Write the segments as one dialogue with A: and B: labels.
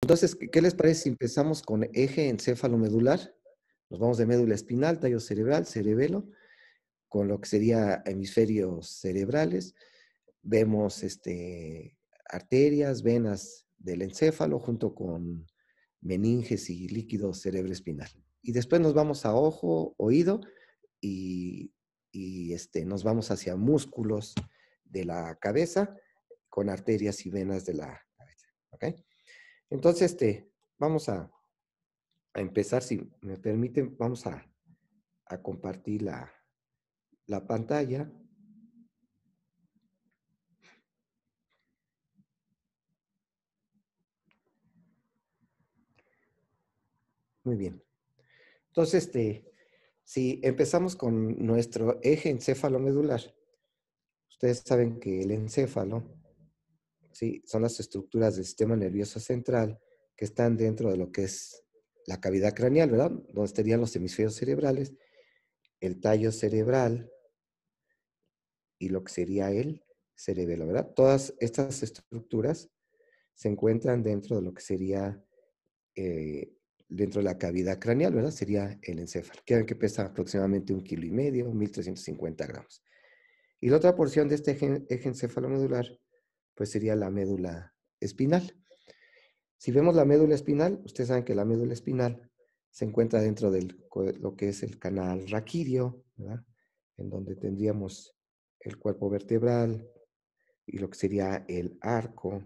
A: Entonces, ¿qué les parece si empezamos con eje encéfalo-medular? Nos vamos de médula espinal, tallo cerebral, cerebelo, con lo que sería hemisferios cerebrales. Vemos arterias, venas del encéfalo junto con meninges y líquido cerebroespinal. Y después nos vamos a ojo, oído y, nos vamos hacia músculos de la cabeza con arterias y venas de la cabeza. ¿Ok? Entonces, vamos a empezar, si me permiten, vamos a compartir la pantalla. Muy bien. Entonces, si empezamos con nuestro eje encéfalo-medular, ustedes saben que el encéfalo, ¿sí?, son las estructuras del sistema nervioso central que están dentro de lo que es la cavidad craneal, ¿verdad? Donde estarían los hemisferios cerebrales, el tallo cerebral y lo que sería el cerebelo, ¿verdad? Todas estas estructuras se encuentran dentro de lo que sería, eh, dentro de la cavidad craneal, ¿verdad? Sería el encéfalo, que pesa aproximadamente 1,5 kilos, 1,350 gramos. Y la otra porción de este eje encéfalo-medular, pues sería la médula espinal. Si vemos la médula espinal, ustedes saben que la médula espinal se encuentra dentro de lo que es el canal raquídeo, ¿verdad? En donde tendríamos el cuerpo vertebral y lo que sería el arco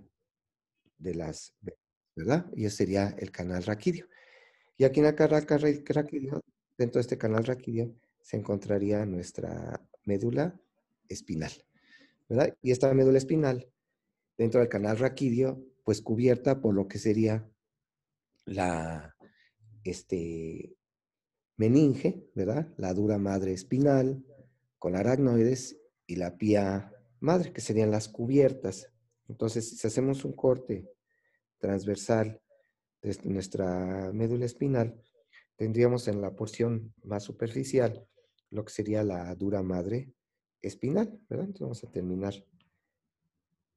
A: de las venas, ¿verdad? Y ese sería el canal raquídeo. Y aquí en el canal raquídeo, dentro de este canal raquídeo, se encontraría nuestra médula espinal, ¿verdad? Y esta médula espinal, dentro del canal raquídeo, pues cubierta por lo que sería la meninge, ¿verdad? La dura madre espinal, con aracnoides y la pía madre, que serían las cubiertas. Entonces, si hacemos un corte transversal de nuestra médula espinal, tendríamos en la porción más superficial lo que sería la dura madre espinal, ¿verdad? Entonces vamos a terminar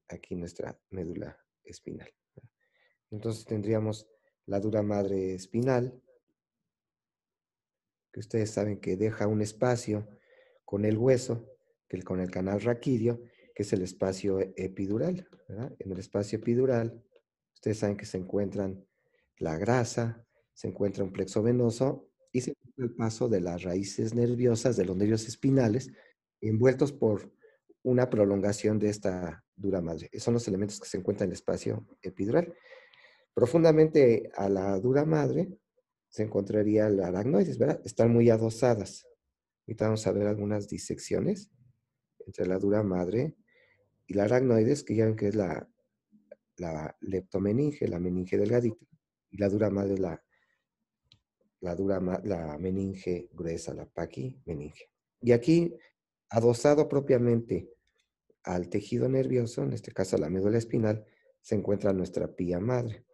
A: aquí nuestra médula espinal, ¿verdad? Entonces tendríamos la dura madre espinal, que ustedes saben que deja un espacio con el hueso, con el canal raquídeo, que es el espacio epidural, ¿verdad? En el espacio epidural, ustedes saben que se encuentran la grasa, se encuentra un plexo venoso y se encuentra el paso de las raíces nerviosas de los nervios espinales envueltos por una prolongación de esta dura madre. Esos son los elementos que se encuentran en el espacio epidural. Profundamente a la dura madre se encontraría la aracnoides, ¿verdad? Están muy adosadas. Ahorita vamos a ver algunas disecciones entre la dura madre y la aracnoides, que ya ven que es la leptomeninge, la meninge delgadita, y la dura madre, la meninge gruesa, la paquimeninge. Y aquí, adosado propiamente al tejido nervioso, en este caso a la médula espinal, se encuentra nuestra pía madre.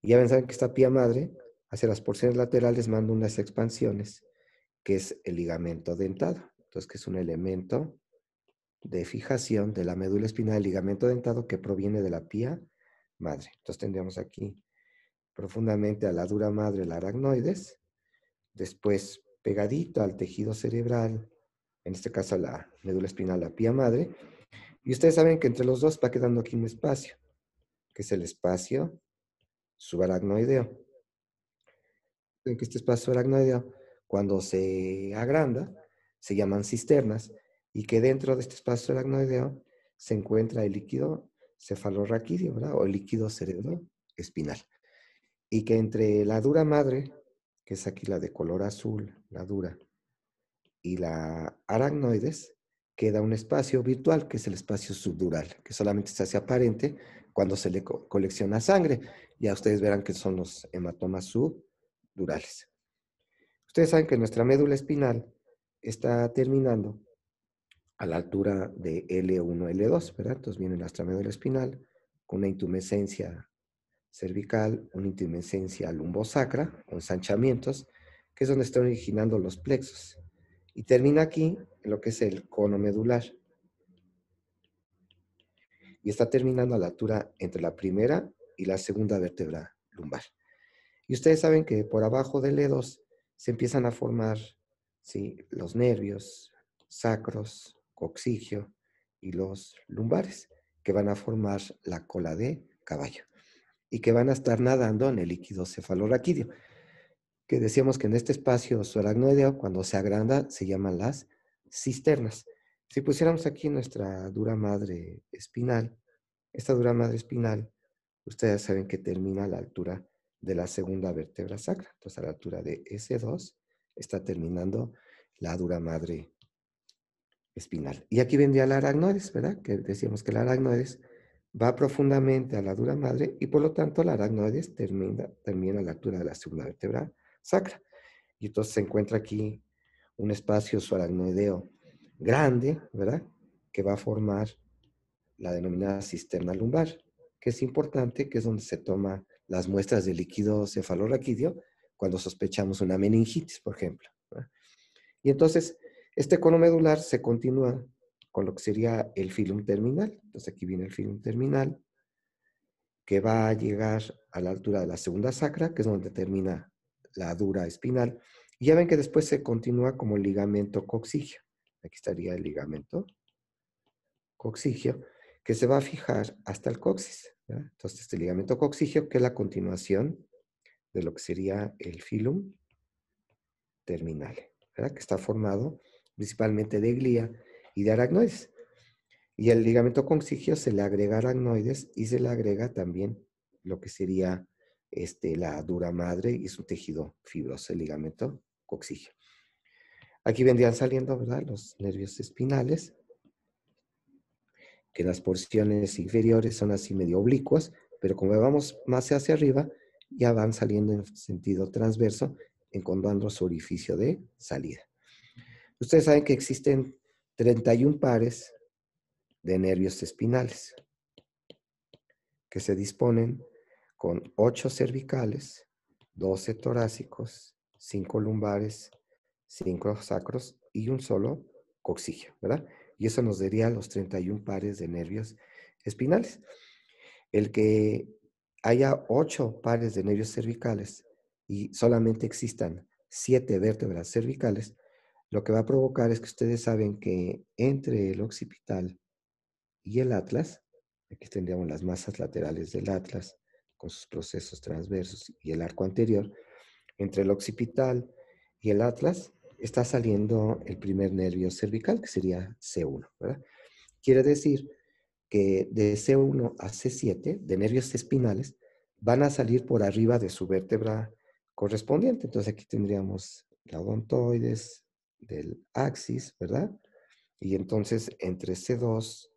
A: Y ya ven, saben que esta pía madre, hacia las porciones laterales, manda unas expansiones, que es el ligamento dentado. Entonces, que es un elemento de fijación de la médula espinal, el ligamento dentado que proviene de la pía madre. Entonces tendríamos aquí profundamente a la dura madre, la aracnoides, después pegadito al tejido cerebral, en este caso a la médula espinal, la pía madre, y ustedes saben que entre los dos va quedando aquí un espacio, que es el espacio subaracnoideo. En que este espacio aracnoideo, cuando se agranda, se llaman cisternas, y que dentro de este espacio aracnoideo se encuentra el líquido cefalorraquídeo, ¿verdad? O el líquido cerebroespinal. Y que entre la dura madre, que es aquí la de color azul, la dura, y la aracnoides, queda un espacio virtual, que es el espacio subdural, que solamente se hace aparente cuando se le colecciona sangre. Ya ustedes verán que son los hematomas subdurales. Ustedes saben que nuestra médula espinal está terminando a la altura de L1, L2, ¿verdad? Entonces viene nuestra médula espinal con una intumescencia cervical, una intumescencia lumbosacra, con ensanchamientos, que es donde están originando los plexos. Y termina aquí en lo que es el cono medular. Y está terminando a la altura entre la primera y la segunda vértebra lumbar. Y ustedes saben que por abajo del E2 se empiezan a formar, ¿sí?, los nervios sacros, coxigio y los lumbares, que van a formar la cola de caballo y que van a estar nadando en el líquido cefalorraquídeo, que decíamos que en este espacio subaracnoideo, cuando se agranda, se llaman las cisternas. Si pusiéramos aquí nuestra dura madre espinal, esta dura madre espinal, ustedes saben que termina a la altura de la segunda vértebra sacra. Entonces, a la altura de S2 está terminando la dura madre espinal. Y aquí vendría la aracnoides, ¿verdad? Que decíamos que la aracnoides va profundamente a la dura madre y por lo tanto la aracnoides termina a la altura de la segunda vértebra sacra. Y entonces se encuentra aquí un espacio subaracnoideo grande, ¿verdad? Que va a formar la denominada cisterna lumbar, que es importante, que es donde se toman las muestras de líquido cefalorraquídeo cuando sospechamos una meningitis, por ejemplo, ¿verdad? Y entonces, este cono medular se continúa con lo que sería el filum terminal. Entonces, aquí viene el filum terminal, que va a llegar a la altura de la segunda sacra, que es donde termina la dura espinal. Y ya ven que después se continúa como el ligamento coxigio. Aquí estaría el ligamento coxigio, que se va a fijar hasta el coxis, ¿verdad? Entonces, este ligamento coxigio, que es la continuación de lo que sería el filum terminal, ¿verdad? Que está formado principalmente de glía y de aracnoides. Y el ligamento coxigio se le agrega aracnoides y se le agrega también lo que sería la dura madre y su tejido fibroso, el ligamento coxigio. Aquí vendrían saliendo, ¿verdad?, los nervios espinales, que las porciones inferiores son así medio oblicuas, pero como vamos más hacia arriba, ya van saliendo en sentido transverso, encontrando su orificio de salida. Ustedes saben que existen 31 pares de nervios espinales que se disponen con 8 cervicales, 12 torácicos, 5 lumbares, 5 sacros y un solo coxigio, ¿verdad? Y eso nos daría los 31 pares de nervios espinales. El que haya 8 pares de nervios cervicales y solamente existan 7 vértebras cervicales, lo que va a provocar es que ustedes saben que entre el occipital y el atlas, aquí tendríamos las masas laterales del atlas con sus procesos transversos y el arco anterior, entre el occipital y el atlas está saliendo el primer nervio cervical, que sería C1, ¿verdad? Quiere decir que de C1 a C7, de nervios espinales, van a salir por arriba de su vértebra correspondiente. Entonces aquí tendríamos la odontoides del axis, ¿verdad? Y entonces entre C2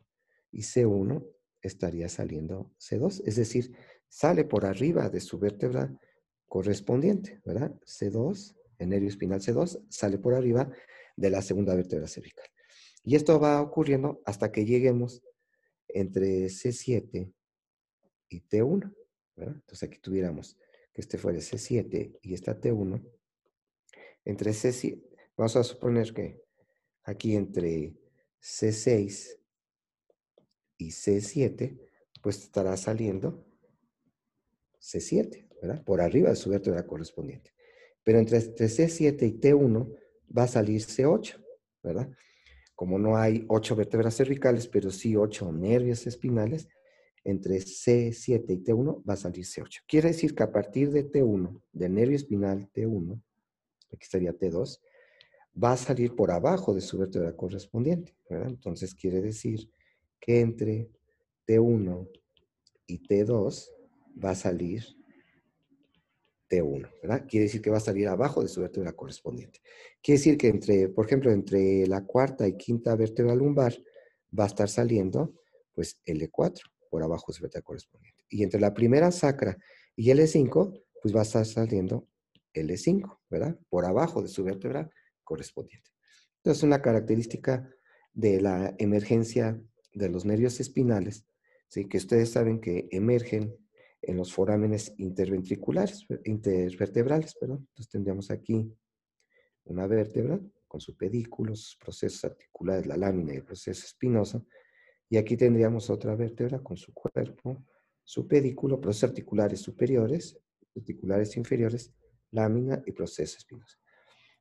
A: y C1 estaría saliendo C2, es decir, sale por arriba de su vértebra correspondiente, ¿verdad? C2, el nervio espinal C2, sale por arriba de la segunda vértebra cervical. Y esto va ocurriendo hasta que lleguemos entre C7 y T1, ¿verdad? Entonces aquí tuviéramos que este fuera C7 y esta T1. Entre C7, vamos a suponer que aquí entre C6 y C7, pues estará saliendo C7, ¿verdad? Por arriba de su vértebra correspondiente. Pero entre C7 y T1 va a salir C8, ¿verdad? Como no hay 8 vértebras cervicales, pero sí 8 nervios espinales, entre C7 y T1 va a salir C8. Quiere decir que a partir de T1, del nervio espinal T1, aquí estaría T2, va a salir por abajo de su vértebra correspondiente, ¿verdad? Entonces quiere decir que entre T1 y T2 va a salir T1, ¿verdad? Quiere decir que va a salir abajo de su vértebra correspondiente. Quiere decir que entre, por ejemplo, entre la cuarta y quinta vértebra lumbar va a estar saliendo, pues, L4 por abajo de su vértebra correspondiente. Y entre la primera sacra y L5, pues va a estar saliendo L5, ¿verdad? Por abajo de su vértebra correspondiente. Entonces, una característica de la emergencia de los nervios espinales, ¿sí?, que ustedes saben que emergen en los forámenes intervertebrales, perdón. Entonces tendríamos aquí una vértebra con su pedículo, sus procesos articulares, la lámina y el proceso espinoso, y aquí tendríamos otra vértebra con su cuerpo, su pedículo, procesos articulares superiores, articulares inferiores, lámina y proceso espinoso.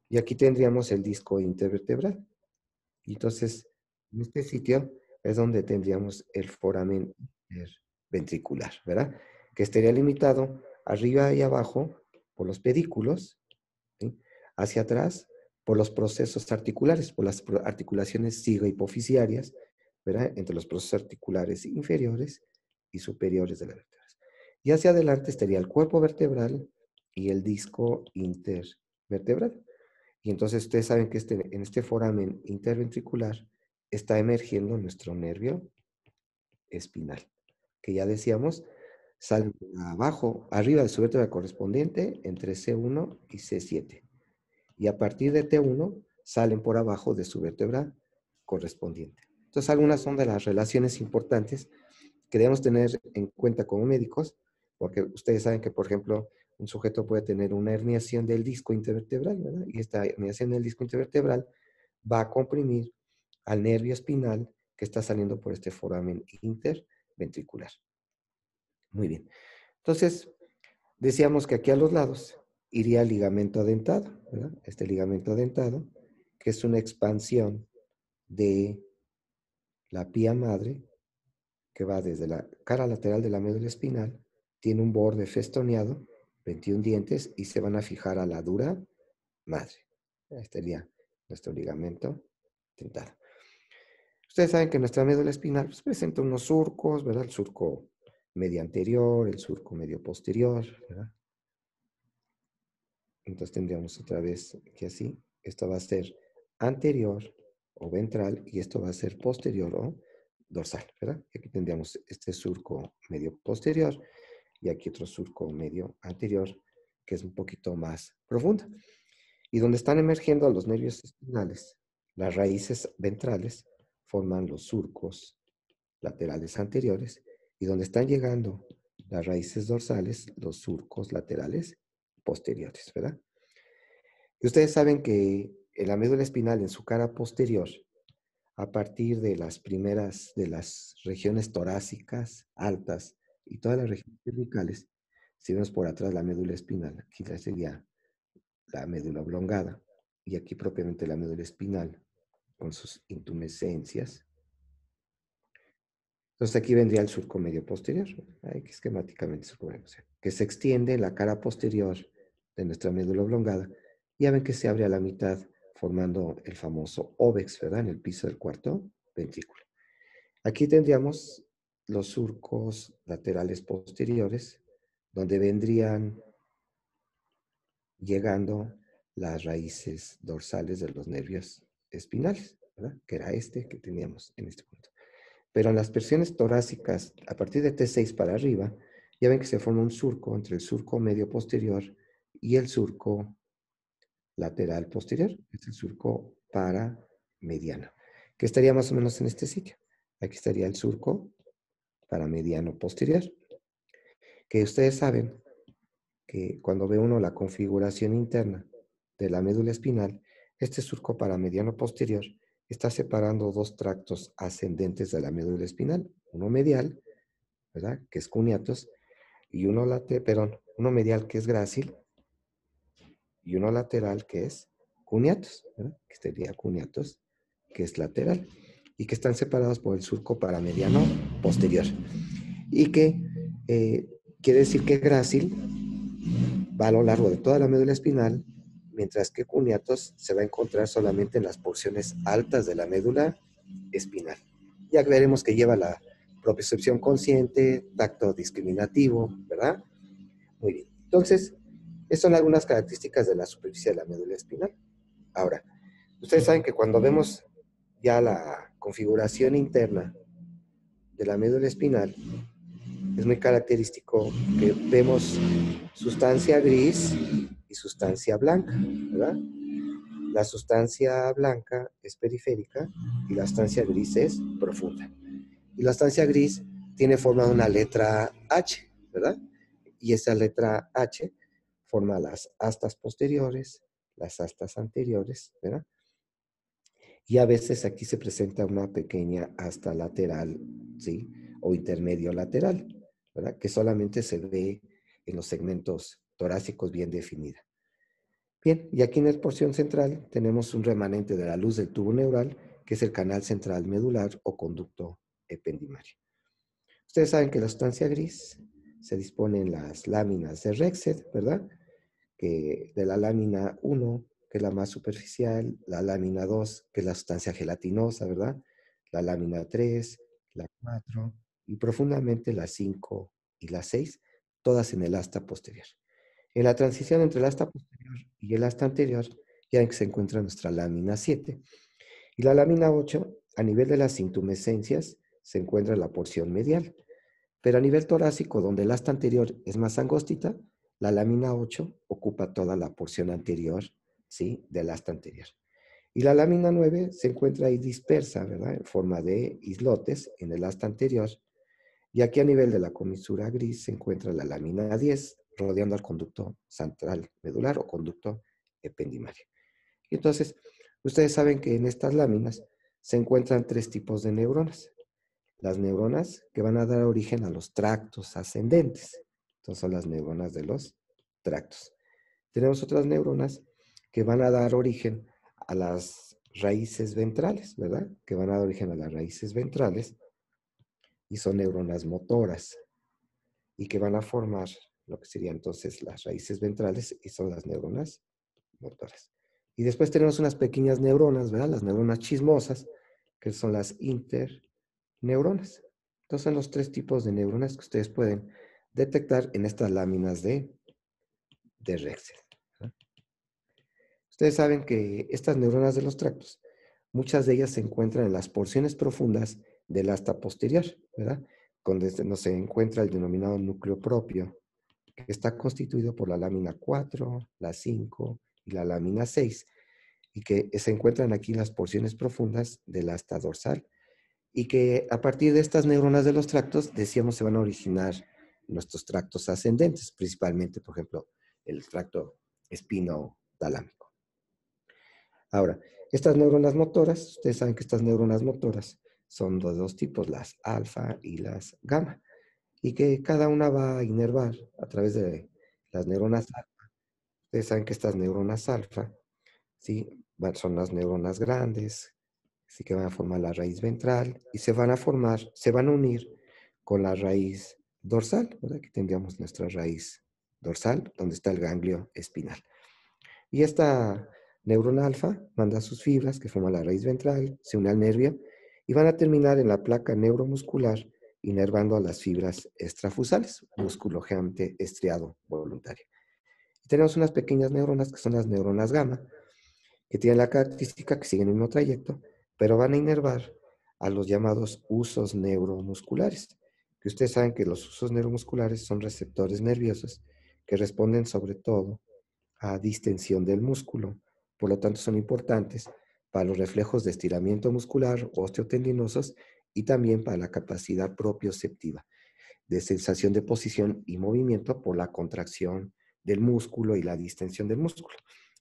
A: Y aquí tendríamos el disco intervertebral. Y entonces, en este sitio es donde tendríamos el foramen interventricular, ¿verdad? Que estaría limitado arriba y abajo por los pedículos, ¿sí? Hacia atrás por los procesos articulares, por las articulaciones cigohipofisiarias, ¿verdad? Entre los procesos articulares inferiores y superiores de las vértebras. Y hacia adelante estaría el cuerpo vertebral y el disco intervertebral. Y entonces ustedes saben que en este foramen interventricular está emergiendo nuestro nervio espinal, que ya decíamos, sale abajo, arriba de su vértebra correspondiente, entre C1 y C7. Y a partir de T1 salen por abajo de su vértebra correspondiente. Entonces, algunas son de las relaciones importantes que debemos tener en cuenta como médicos, porque ustedes saben que, por ejemplo, un sujeto puede tener una herniación del disco intervertebral, ¿verdad? Y esta herniación del disco intervertebral va a comprimir al nervio espinal que está saliendo por este foramen interventricular. Muy bien. Entonces, decíamos que aquí a los lados iría el ligamento dentado, ¿verdad? Este ligamento dentado, que es una expansión de la pía madre, que va desde la cara lateral de la médula espinal, tiene un borde festoneado, 21 dientes, y se van a fijar a la dura madre. Este sería nuestro ligamento dentado. Ustedes saben que nuestra médula espinal pues, presenta unos surcos, ¿verdad? El surco medio anterior, el surco medio posterior, ¿verdad? Entonces tendríamos otra vez que así, esto va a ser anterior o ventral y esto va a ser posterior o dorsal, ¿verdad? Y aquí tendríamos este surco medio posterior y aquí otro surco medio anterior que es un poquito más profundo. Y donde están emergiendo los nervios espinales, las raíces ventrales forman los surcos laterales anteriores y donde están llegando las raíces dorsales, los surcos laterales posteriores, ¿verdad? Y ustedes saben que la médula espinal en su cara posterior, a partir de las primeras, de las regiones torácicas altas y todas las regiones cervicales, si vemos por atrás la médula espinal, aquí sería la médula oblongada y aquí propiamente la médula espinal con sus intumescencias. Entonces aquí vendría el surco medio posterior, aquí esquemáticamente surco medio posterior, que se extiende en la cara posterior de nuestra médula oblongada. Ya ven que se abre a la mitad formando el famoso óvex, ¿verdad? En el piso del cuarto ventrículo. Aquí tendríamos los surcos laterales posteriores, donde vendrían llegando las raíces dorsales de los nervios espinales, ¿verdad? Que era este que teníamos en este punto. Pero en las versiones torácicas, a partir de T6 para arriba, ya ven que se forma un surco entre el surco medio posterior y el surco lateral posterior, es el surco paramediano, que estaría más o menos en este sitio. Aquí estaría el surco paramediano posterior, que ustedes saben que cuando ve uno la configuración interna de la médula espinal, este surco paramediano posterior está separando dos tractos ascendentes de la médula espinal, uno medial, ¿verdad? Que es cuneatus, y uno medial que es grácil, y uno lateral que es cuneatus, ¿verdad? Que sería cuneatus, que es lateral, y que están separados por el surco paramediano posterior. Y que quiere decir que grácil va a lo largo de toda la médula espinal, mientras que cuneatus se va a encontrar solamente en las porciones altas de la médula espinal. Ya veremos que lleva la propiocepción consciente, tacto discriminativo, ¿verdad? Muy bien. Entonces, estas son algunas características de la superficie de la médula espinal. Ahora, ustedes saben que cuando vemos ya la configuración interna de la médula espinal, es muy característico que vemos sustancia gris y sustancia blanca, ¿verdad? La sustancia blanca es periférica y la sustancia gris es profunda. Y la sustancia gris tiene forma de una letra H, ¿verdad? Y esa letra H forma las astas posteriores, las astas anteriores, ¿verdad? Y a veces aquí se presenta una pequeña asta lateral, ¿sí? O intermedio lateral, ¿verdad? Que solamente se ve en los segmentos torácicos bien definida. Bien, y aquí en la porción central tenemos un remanente de la luz del tubo neural, que es el canal central medular o conducto ependimario. Ustedes saben que la sustancia gris se dispone en las láminas de Rexed, ¿verdad? Que de la lámina 1, que es la más superficial, la lámina 2, que es la sustancia gelatinosa, ¿verdad? La lámina 3, la 4 y profundamente la 5 y la 6, todas en el asta posterior. En la transición entre el asta posterior y el asta anterior, ya se encuentra nuestra lámina 7. Y la lámina 8, a nivel de las intumescencias, se encuentra la porción medial. Pero a nivel torácico, donde el asta anterior es más angostita, la lámina 8 ocupa toda la porción anterior, ¿sí?, del asta anterior. Y la lámina 9 se encuentra ahí dispersa, ¿verdad?, en forma de islotes en el asta anterior. Y aquí a nivel de la comisura gris se encuentra la lámina 10, rodeando al conducto central medular o conducto ependimario. Y entonces, ustedes saben que en estas láminas se encuentran tres tipos de neuronas. Las neuronas que van a dar origen a los tractos ascendentes. Entonces son las neuronas de los tractos. Tenemos otras neuronas que van a dar origen a las raíces ventrales, ¿verdad? Que van a dar origen a las raíces ventrales y son neuronas motoras y que van a formar lo que serían entonces las raíces ventrales y son las neuronas motoras. Y después tenemos unas pequeñas neuronas, ¿verdad? Las neuronas chismosas, que son las interneuronas. Entonces son los tres tipos de neuronas que ustedes pueden detectar en estas láminas de Rexel. Ustedes saben que estas neuronas de los tractos, muchas de ellas se encuentran en las porciones profundas del asta posterior, ¿verdad? Donde se encuentra el denominado núcleo propio, que está constituido por la lámina 4, la 5 y la lámina 6, y que se encuentran aquí en las porciones profundas del asta dorsal, y que a partir de estas neuronas de los tractos, decíamos, se van a originar nuestros tractos ascendentes, principalmente, por ejemplo, el tracto espino-talámico. Ahora, estas neuronas motoras, ustedes saben que estas neuronas motoras son de dos tipos, las alfa y las gamma, y que cada una va a inervar a través de las neuronas alfa. Ustedes saben que estas neuronas alfa, ¿sí?, son las neuronas grandes, así que van a formar la raíz ventral y se van a unir con la raíz dorsal, ¿verdad? Aquí tendríamos nuestra raíz dorsal, donde está el ganglio espinal. Y esta neurona alfa manda sus fibras que forman la raíz ventral, se une al nervio y van a terminar en la placa neuromuscular, inervando a las fibras extrafusales, músculo generalmente estriado voluntario. Y tenemos unas pequeñas neuronas que son las neuronas gamma, que tienen la característica que siguen el mismo trayecto, pero van a inervar a los llamados usos neuromusculares, que ustedes saben que los usos neuromusculares son receptores nerviosos que responden sobre todo a distensión del músculo, por lo tanto son importantes para los reflejos de estiramiento muscular osteotendinosos y también para la capacidad propioceptiva de sensación de posición y movimiento por la contracción del músculo y la distensión del músculo.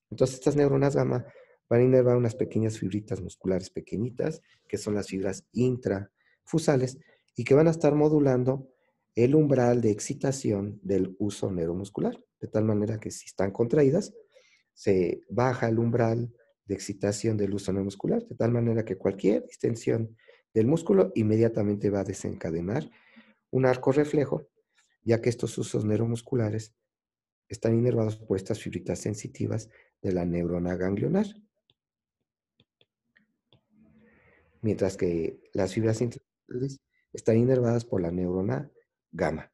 A: Entonces estas neuronas gamma van a inervar unas pequeñas fibritas musculares pequeñitas, que son las fibras intrafusales, y que van a estar modulando el umbral de excitación del uso neuromuscular, de tal manera que si están contraídas, se baja el umbral de excitación del uso neuromuscular, de tal manera que cualquier distensión del músculo inmediatamente va a desencadenar un arco reflejo, ya que estos usos neuromusculares están inervados por estas fibritas sensitivas de la neurona ganglionar, mientras que las fibras intramusculares están inervadas por la neurona gamma.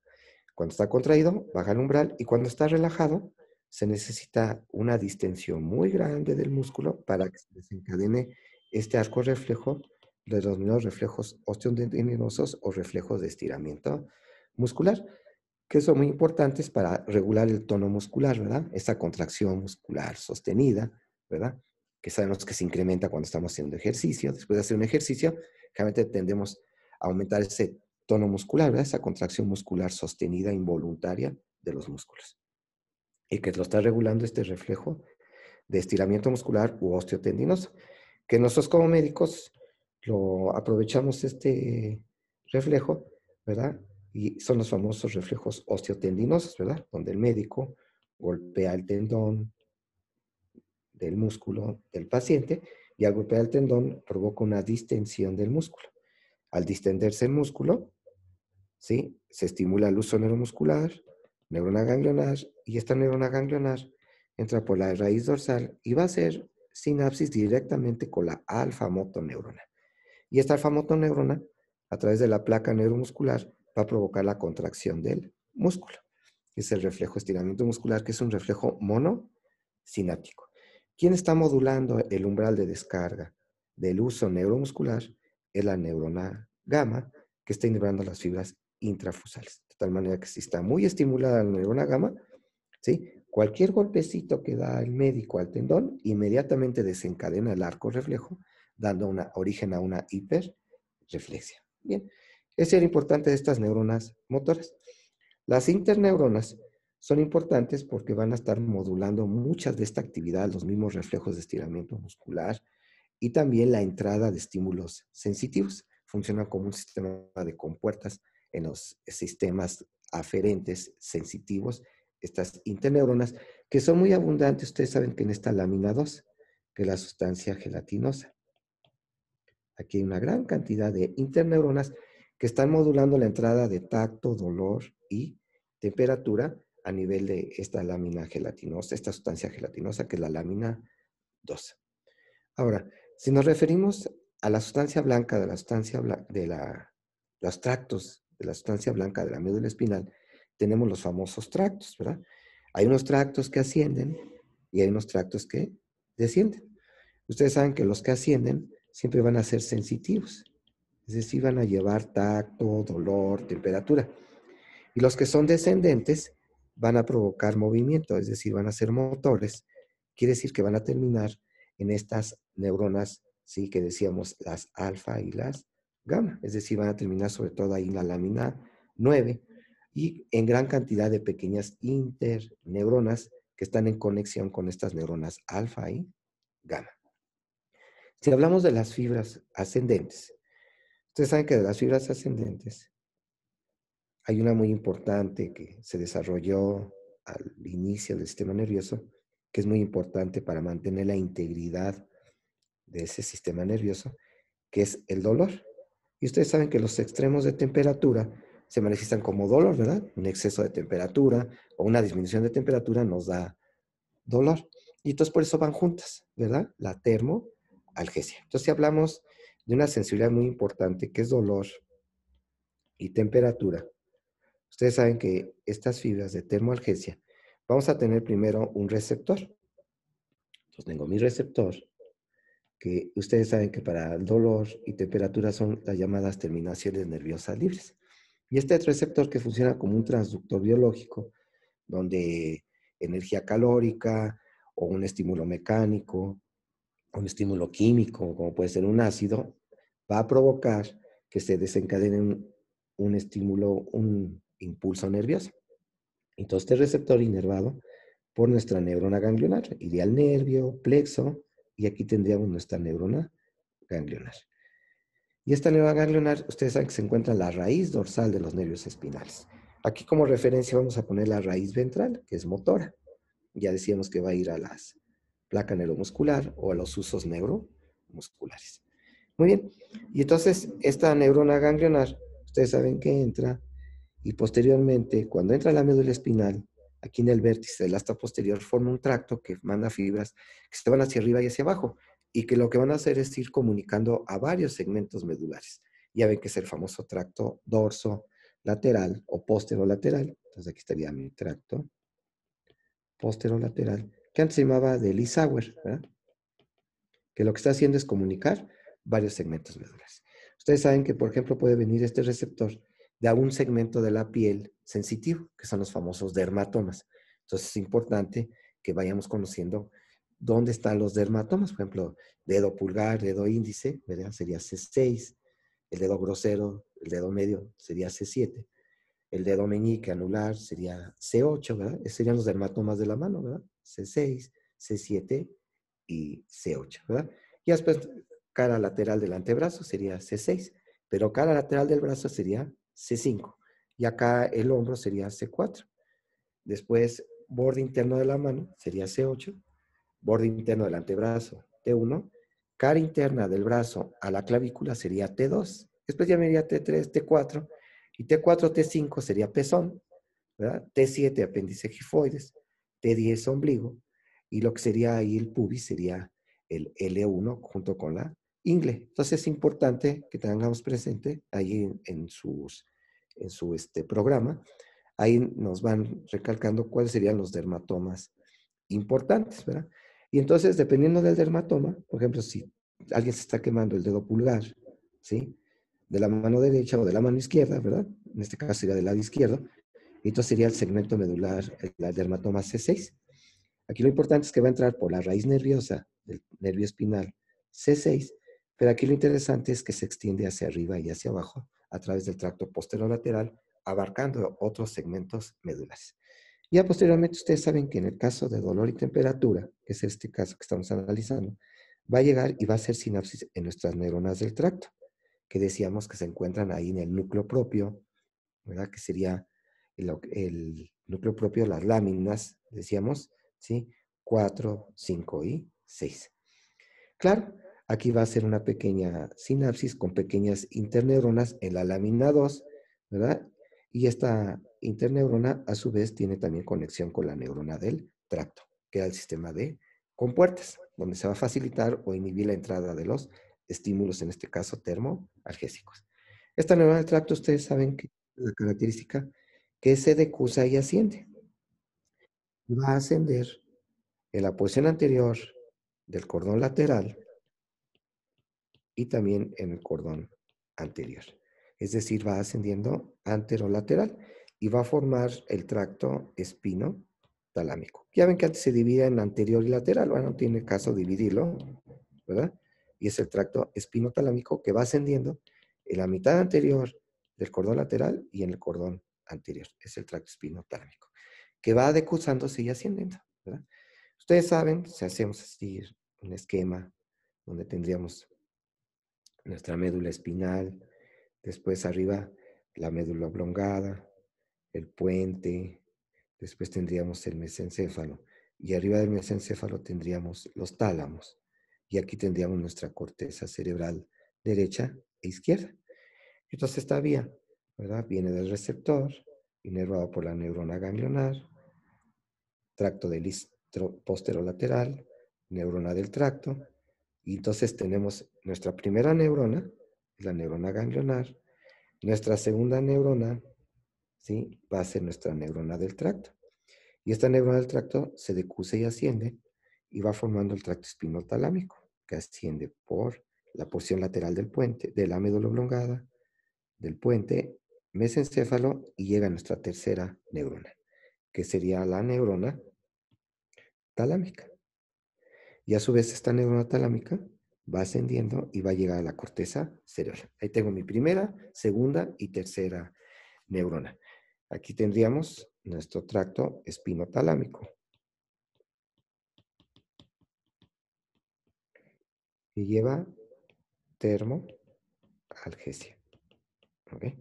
A: Cuando está contraído, baja el umbral, y cuando está relajado, se necesita una distensión muy grande del músculo para que se desencadene este arco reflejo de los denominados reflejos osteotendinosos o reflejos de estiramiento muscular, que son muy importantes para regular el tono muscular, ¿verdad? Esa contracción muscular sostenida, ¿verdad? Que sabemos que se incrementa cuando estamos haciendo ejercicio. Después de hacer un ejercicio, generalmente tendemos a aumentar ese tono muscular, ¿verdad? Esa contracción muscular sostenida involuntaria de los músculos. Y que lo está regulando este reflejo de estiramiento muscular u osteotendinoso, que nosotros como médicos lo aprovechamos este reflejo, ¿verdad? Y son los famosos reflejos osteotendinosos, ¿verdad? Donde el médico golpea el tendón del músculo del paciente y al golpear el tendón provoca una distensión del músculo. Al distenderse el músculo, ¿sí? Se estimula el uso neuromuscular, neurona ganglionar, y esta neurona ganglionar entra por la raíz dorsal y va a hacer sinapsis directamente con la alfa-motoneurona. Y esta alfa-motoneurona, a través de la placa neuromuscular, va a provocar la contracción del músculo. Es el reflejo estiramiento muscular, que es un reflejo monosináptico. ¿Quién está modulando el umbral de descarga del uso neuromuscular? Es la neurona gamma, que está innervando las fibras intrafusales. De tal manera que si está muy estimulada la neurona gamma, ¿sí? Cualquier golpecito que da el médico al tendón inmediatamente desencadena el arco reflejo, dando origen a una hiperreflexia. Bien, ese es lo importante de estas neuronas motoras. Las interneuronas son importantes porque van a estar modulando muchas de esta actividad, los mismos reflejos de estiramiento muscular y también la entrada de estímulos sensitivos. Funcionan como un sistema de compuertas en los sistemas aferentes sensitivos, estas interneuronas, que son muy abundantes. Ustedes saben que en esta lámina 2, que es la sustancia gelatinosa. Aquí hay una gran cantidad de interneuronas que están modulando la entrada de tacto, dolor y temperatura a nivel de esta lámina gelatinosa, esta sustancia gelatinosa, que es la lámina 2. Ahora, si nos referimos a la sustancia blanca de la sustancia los tractos de la sustancia blanca de la médula espinal, tenemos los famosos tractos, ¿verdad? Hay unos tractos que ascienden y hay unos tractos que descienden. Ustedes saben que los que ascienden siempre van a ser sensitivos, es decir, van a llevar tacto, dolor, temperatura. Y los que son descendentes van a provocar movimiento, es decir, van a ser motores. Quiere decir que van a terminar en estas neuronas, sí, que decíamos, las alfa y las gamma. Es decir, van a terminar sobre todo ahí en la lámina 9 y en gran cantidad de pequeñas interneuronas que están en conexión con estas neuronas alfa y gamma. Si hablamos de las fibras ascendentes, ustedes saben que de las fibras ascendentes hay una muy importante que se desarrolló al inicio del sistema nervioso, que es muy importante para mantener la integridad de ese sistema nervioso, que es el dolor. Y ustedes saben que los extremos de temperatura se manifiestan como dolor, ¿verdad? Un exceso de temperatura o una disminución de temperatura nos da dolor. Y entonces por eso van juntas, ¿verdad? La termoalgesia. Entonces si hablamos de una sensibilidad muy importante, que es dolor y temperatura, ustedes saben que estas fibras de termoalgesia, vamos a tener primero un receptor. Entonces tengo mi receptor, que ustedes saben que para el dolor y temperatura son las llamadas terminaciones nerviosas libres. Y este receptor que funciona como un transductor biológico, donde energía calórica o un estímulo mecánico, o un estímulo químico, como puede ser un ácido, va a provocar que se desencadene un estímulo, un impulso nervioso. Entonces, este receptor inervado por nuestra neurona ganglionar iría al nervio, plexo, y aquí tendríamos nuestra neurona ganglionar. Y esta neurona ganglionar, ustedes saben que se encuentra en la raíz dorsal de los nervios espinales. Aquí como referencia vamos a poner la raíz ventral, que es motora. Ya decíamos que va a ir a las placa neuromuscular o a los usos neuromusculares. Muy bien. Y entonces esta neurona ganglionar, ustedes saben que entra y posteriormente, cuando entra la médula espinal, aquí en el vértice del asta posterior, forma un tracto que manda fibras que se van hacia arriba y hacia abajo y que lo que van a hacer es ir comunicando a varios segmentos medulares. Ya ven que es el famoso tracto dorso lateral o posterolateral. Entonces aquí estaría mi tracto posterolateral, que antes se llamaba de Lee-Sauer, ¿verdad? Que lo que está haciendo es comunicar varios segmentos medulares. Ustedes saben que, por ejemplo, puede venir este receptor de algún segmento de la piel sensitivo, que son los famosos dermatomas. Entonces es importante que vayamos conociendo dónde están los dermatomas. Por ejemplo, dedo pulgar, dedo índice, ¿verdad? Sería C6, el dedo grosero, el dedo medio sería C7, el dedo meñique anular sería C8, ¿verdad? Esos serían los dermatomas de la mano, ¿verdad? C6, C7 y C8, ¿verdad? Y después, cara lateral del antebrazo sería C6, pero cara lateral del brazo sería C5. Y acá el hombro sería C4. Después, borde interno de la mano sería C8. Borde interno del antebrazo T1. Cara interna del brazo a la clavícula sería T2. Después ya me iría T3, T4. Y T4, T5 sería pezón, ¿verdad? T7, apéndice gifoides. T10, ombligo. Y lo que sería ahí el pubis sería el L1 junto con la ingle. Entonces es importante que tengamos presente ahí en su programa. Ahí nos van recalcando cuáles serían los dermatomas importantes, ¿verdad? Y entonces, dependiendo del dermatoma, por ejemplo, si alguien se está quemando el dedo pulgar, ¿sí? De la mano derecha o de la mano izquierda, ¿verdad? En este caso sería del lado izquierdo. Y entonces sería el segmento medular, el dermatoma C6. Aquí lo importante es que va a entrar por la raíz nerviosa del nervio espinal C6, pero aquí lo interesante es que se extiende hacia arriba y hacia abajo a través del tracto posterolateral, abarcando otros segmentos medulares. Ya posteriormente ustedes saben que en el caso de dolor y temperatura, que es este caso que estamos analizando, va a llegar y va a hacer sinapsis en nuestras neuronas del tracto, que decíamos que se encuentran ahí en el núcleo propio, ¿verdad? Que sería el núcleo propio, las láminas, decíamos, ¿sí? 4, 5 y 6. Claro, aquí va a ser una pequeña sinapsis con pequeñas interneuronas en la lámina 2, ¿verdad? Y esta interneurona a su vez tiene también conexión con la neurona del tracto, que es el sistema de compuertas, donde se va a facilitar o inhibir la entrada de los estímulos, en este caso termoalgésicos. Esta neurona del tracto, ustedes saben que la característica que se decusa y asciende. Va a ascender en la posición anterior del cordón lateral y también en el cordón anterior. Es decir, va ascendiendo anterolateral y va a formar el tracto espinotalámico. Ya ven que antes se divide en anterior y lateral, bueno, no tiene caso dividirlo, ¿verdad? Y es el tracto espinotalámico que va ascendiendo en la mitad anterior del cordón lateral y en el cordón anterior. Es el tracto espinotalámico, que va decusándose y ascendiendo, ¿verdad? Ustedes saben, si hacemos así un esquema donde tendríamos nuestra médula espinal, después arriba la médula oblongada, el puente, después tendríamos el mesencéfalo y arriba del mesencéfalo tendríamos los tálamos y aquí tendríamos nuestra corteza cerebral derecha e izquierda. Entonces esta vía, ¿verdad? Viene del receptor, inervado por la neurona ganglionar, tracto del posterolateral, neurona del tracto, y entonces tenemos nuestra primera neurona, la neurona ganglionar, nuestra segunda neurona, ¿sí? Va a ser nuestra neurona del tracto. Y esta neurona del tracto se decusa y asciende y va formando el tracto espinotalámico, que asciende por la porción lateral del puente, de la médula oblongada, del puente, mesencéfalo y llega a nuestra tercera neurona, que sería la neurona talámica. Y a su vez esta neurona talámica va ascendiendo y va a llegar a la corteza cerebral. Ahí tengo mi primera, segunda y tercera neurona. Aquí tendríamos nuestro tracto espinotalámico, que lleva termoalgesia. ¿Okay?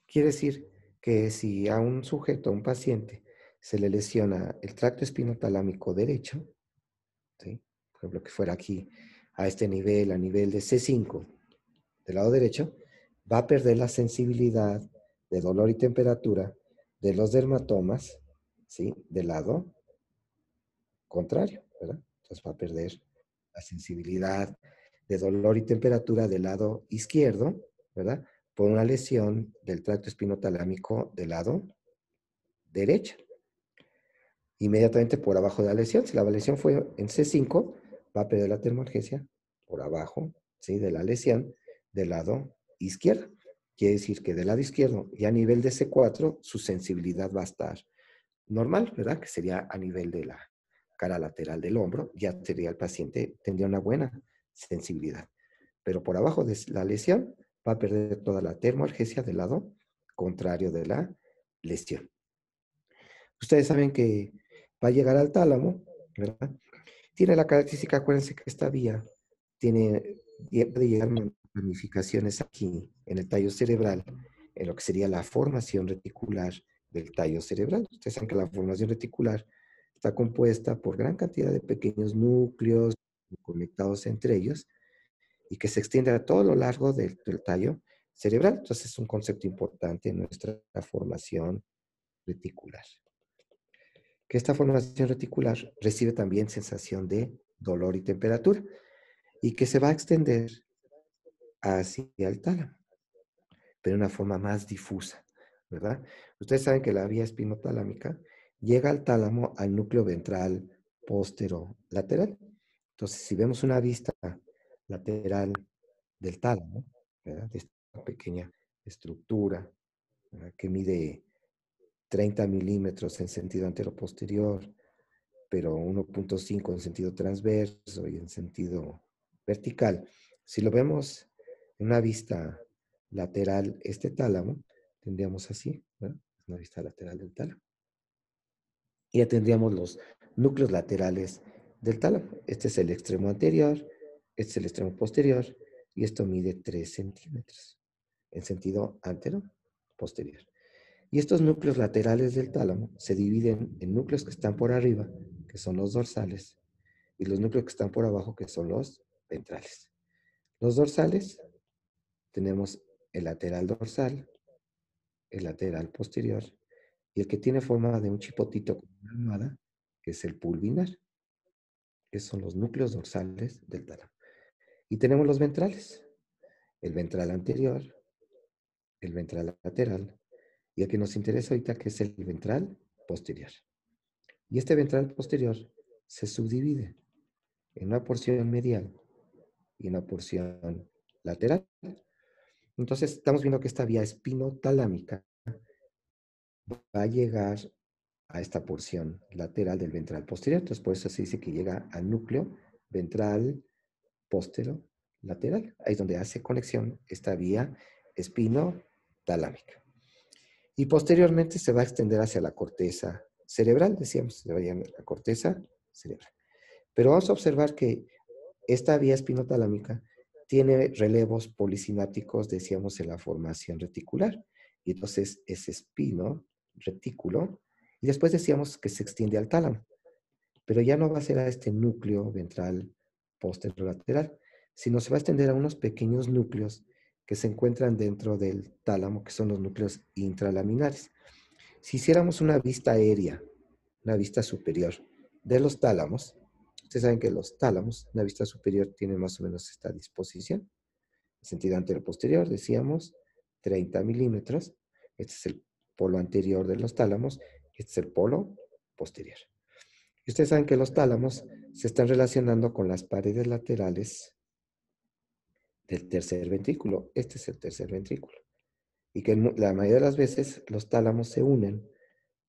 A: Quiere decir que si a un sujeto, a un paciente, se le lesiona el tracto espinotalámico derecho, ¿sí? Por ejemplo, que fuera aquí a este nivel, a nivel de C5, del lado derecho, va a perder la sensibilidad de dolor y temperatura de los dermatomas, ¿sí? Del lado contrario, ¿verdad? Entonces va a perder la sensibilidad de dolor y temperatura del lado izquierdo, ¿verdad? Por una lesión del tracto espinotalámico del lado derecho. Inmediatamente por abajo de la lesión, si la lesión fue en C5, va a perder la termoalgesia por abajo, ¿sí? De la lesión del lado izquierdo. Quiere decir que del lado izquierdo y a nivel de C4, su sensibilidad va a estar normal, ¿verdad? Que sería a nivel de la cara lateral del hombro, ya sería el paciente, tendría una buena sensibilidad. Pero por abajo de la lesión va a perder toda la termoalgesia del lado contrario de la lesión. Ustedes saben que va a llegar al tálamo, ¿verdad? Tiene la característica, acuérdense que esta vía puede llegar ramificaciones aquí en el tallo cerebral en lo que sería la formación reticular del tallo cerebral. Ustedes saben que la formación reticular está compuesta por gran cantidad de pequeños núcleos conectados entre ellos y que se extiende a todo lo largo del tallo cerebral. Entonces es un concepto importante en nuestra formación reticular. Que esta formación reticular recibe también sensación de dolor y temperatura y que se va a extender hacia el tálamo, pero de una forma más difusa, ¿verdad? Ustedes saben que la vía espinotalámica llega al tálamo al núcleo ventral posterolateral. Entonces, si vemos una vista lateral del tálamo, ¿verdad? De esta pequeña estructura, ¿verdad? Que mide 30 milímetros en sentido antero-posterior, pero 1.5 en sentido transverso y en sentido vertical. Si lo vemos en una vista lateral, este tálamo, tendríamos así, ¿verdad? Una vista lateral del tálamo. Y ya tendríamos los núcleos laterales del tálamo. Este es el extremo anterior, este es el extremo posterior, y esto mide 3 centímetros en sentido antero-posterior. Y estos núcleos laterales del tálamo se dividen en núcleos que están por arriba, que son los dorsales, y los núcleos que están por abajo, que son los ventrales. Los dorsales, tenemos el lateral dorsal, el lateral posterior, y el que tiene forma de un chipotito con una almohada, que es el pulvinar. Esos son los núcleos dorsales del tálamo. Y tenemos los ventrales, el ventral anterior, el ventral lateral, y el que nos interesa ahorita, que es el ventral posterior. Y este ventral posterior se subdivide en una porción medial y una porción lateral. Entonces, estamos viendo que esta vía espinotalámica va a llegar a esta porción lateral del ventral posterior. Entonces, por eso se dice que llega al núcleo ventral posterolateral. Ahí es donde hace conexión esta vía espinotalámica. Y posteriormente se va a extender hacia la corteza cerebral, decíamos, se va a llamar la corteza cerebral. Pero vamos a observar que esta vía espinotalámica tiene relevos polisinápticos, decíamos, en la formación reticular. Y entonces es espino, retículo, y después decíamos que se extiende al tálamo. Pero ya no va a ser a este núcleo ventral posterolateral, sino se va a extender a unos pequeños núcleos que se encuentran dentro del tálamo, que son los núcleos intralaminares. Si hiciéramos una vista aérea, una vista superior de los tálamos, ustedes saben que los tálamos, una vista superior, tienen más o menos esta disposición. En sentido antero-posterior, decíamos, 30 milímetros. Este es el polo anterior de los tálamos, este es el polo posterior. Y ustedes saben que los tálamos se están relacionando con las paredes laterales del tercer ventrículo. Este es el tercer ventrículo. Y que la mayoría de las veces los tálamos se unen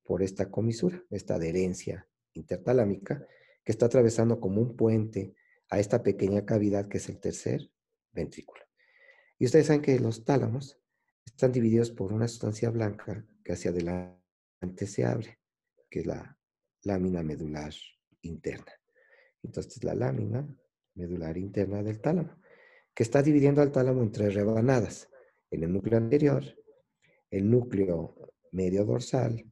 A: por esta comisura, esta adherencia intertalámica, que está atravesando como un puente a esta pequeña cavidad que es el tercer ventrículo. Y ustedes saben que los tálamos están divididos por una sustancia blanca que hacia adelante se abre, que es la lámina medular interna. Entonces, la lámina medular interna del tálamo, que está dividiendo al tálamo en tres rebanadas. En el núcleo anterior, el núcleo medio dorsal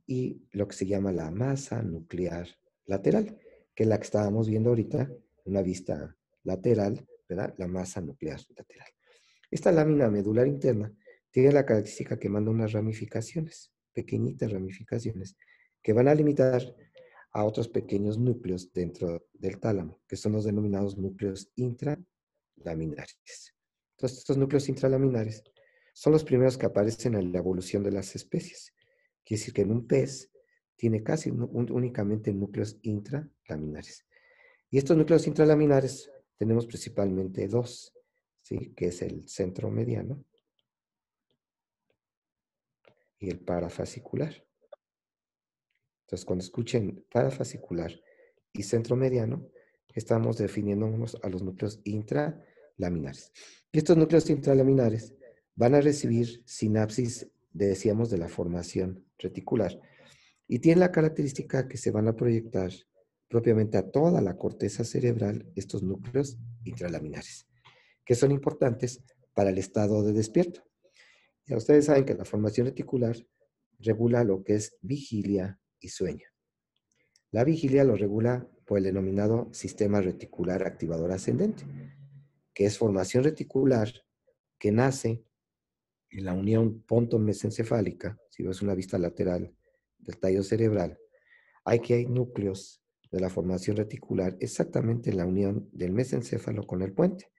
A: y lo que se llama la masa nuclear lateral, que es la que estábamos viendo ahorita, una vista lateral, ¿verdad? La masa nuclear lateral. Esta lámina medular interna tiene la característica que manda unas ramificaciones, pequeñitas ramificaciones, que van a limitar a otros pequeños núcleos dentro del tálamo, que son los denominados núcleos intralaminares. Entonces, estos núcleos intralaminares son los primeros que aparecen en la evolución de las especies. Quiere decir que en un pez tiene casi únicamente núcleos intralaminares. Y estos núcleos intralaminares tenemos principalmente dos, ¿sí? Que es el centro mediano y el parafascicular. Entonces, cuando escuchen parafascicular y centro mediano, estamos definiéndonos a los núcleos intralaminares. Y estos núcleos intralaminares van a recibir sinapsis, decíamos, de la formación reticular. Y tienen la característica que se van a proyectar propiamente a toda la corteza cerebral estos núcleos intralaminares, que son importantes para el estado de despierto. Ya ustedes saben que la formación reticular regula lo que es vigilia y sueño. La vigilia lo regula por el denominado sistema reticular activador ascendente, que es formación reticular que nace en la unión ponto-mesencefálica. Si ves una vista lateral del tallo cerebral, hay núcleos de la formación reticular exactamente en la unión del mesencéfalo con el puente.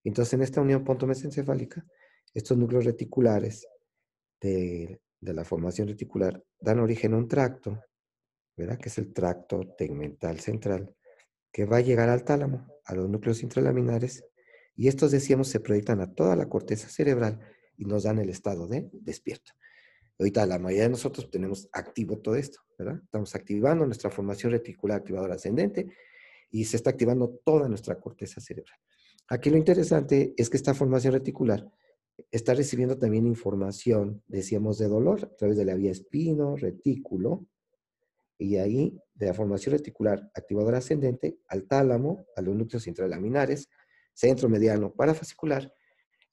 A: Entonces, en esta unión ponto-mesencefálica, estos núcleos reticulares de la formación reticular dan origen a un tracto, ¿verdad? Que es el tracto tegmental central, que va a llegar al tálamo, a los núcleos intralaminares, y estos, decíamos, se proyectan a toda la corteza cerebral y nos dan el estado de despierto. Ahorita la mayoría de nosotros tenemos activo todo esto, ¿verdad? Estamos activando nuestra formación reticular activadora ascendente y se está activando toda nuestra corteza cerebral. Aquí lo interesante es que esta formación reticular está recibiendo también información, decíamos, de dolor a través de la vía espino-retículo, y ahí de la formación reticular activadora ascendente al tálamo, a los núcleos intralaminares, centro mediano parafascicular.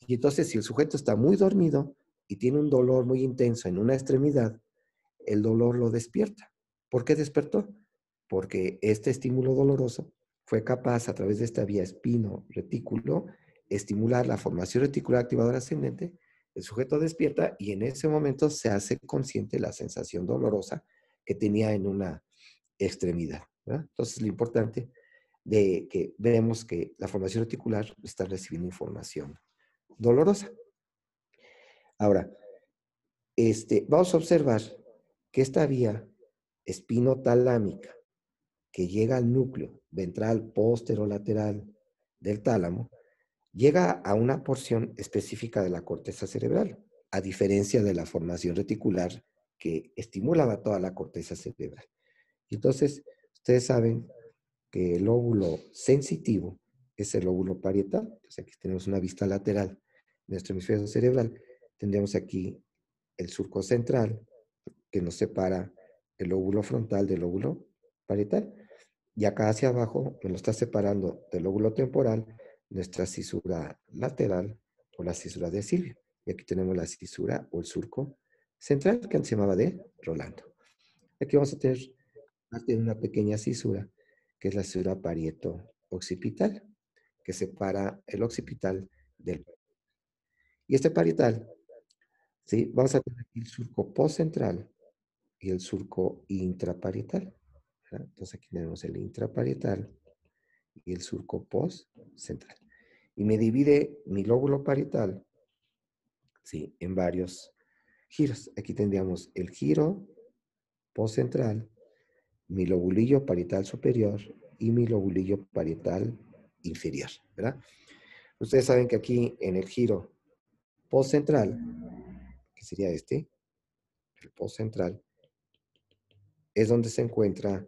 A: Y entonces, si el sujeto está muy dormido y tiene un dolor muy intenso en una extremidad, el dolor lo despierta. ¿Por qué despertó? Porque este estímulo doloroso fue capaz, a través de esta vía espino-retículo, estimular la formación reticular activadora ascendente. El sujeto despierta y en ese momento se hace consciente la sensación dolorosa que tenía en una extremidad, ¿verdad? Entonces, lo importante de que vemos que la formación reticular está recibiendo información dolorosa. Ahora, vamos a observar que esta vía espinotalámica que llega al núcleo ventral posterolateral del tálamo, llega a una porción específica de la corteza cerebral, a diferencia de la formación reticular que estimulaba toda la corteza cerebral. Y entonces, ustedes saben que el lóbulo sensitivo es el lóbulo parietal. Entonces, aquí tenemos una vista lateral de nuestro hemisferio cerebral. Tendríamos aquí el surco central, que nos separa el lóbulo frontal del lóbulo parietal. Y acá hacia abajo me lo está separando del lóbulo temporal nuestra cisura lateral o la cisura de Silvio. Y aquí tenemos la cisura o el surco central que antes se llamaba de Rolando. Aquí vamos a tener parte de una pequeña cisura que es la cisura parieto-occipital, que separa el occipital del. Y este parietal, ¿sí? Vamos a tener aquí el surco postcentral y el surco intraparietal, ¿verdad? Entonces aquí tenemos el intraparietal y el surco postcentral. Y me divide mi lóbulo parietal, ¿sí? En varios giros. Aquí tendríamos el giro postcentral, mi lobulillo parietal superior y mi lobulillo parietal inferior, ¿verdad? Ustedes saben que aquí en el giro postcentral, que sería este, el postcentral, es donde se encuentra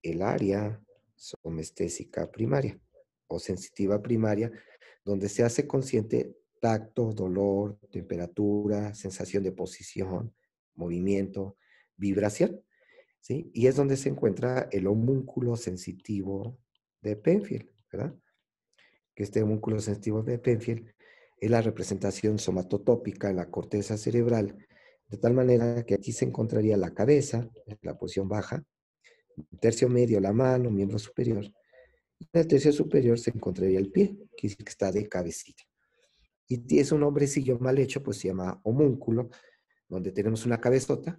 A: el área somestésica primaria o sensitiva primaria, donde se hace consciente tacto, dolor, temperatura, sensación de posición, movimiento, vibración, ¿sí? Y es donde se encuentra el homúnculo sensitivo de Penfield, ¿verdad? Que este homúnculo sensitivo de Penfield es la representación somatotópica en la corteza cerebral, de tal manera que aquí se encontraría la cabeza, en la posición baja, tercio medio la mano, miembro superior, y en el tercio superior se encontraría el pie, que está de cabecita. Y es un hombrecillo mal hecho, pues se llama homúnculo, donde tenemos una cabezota,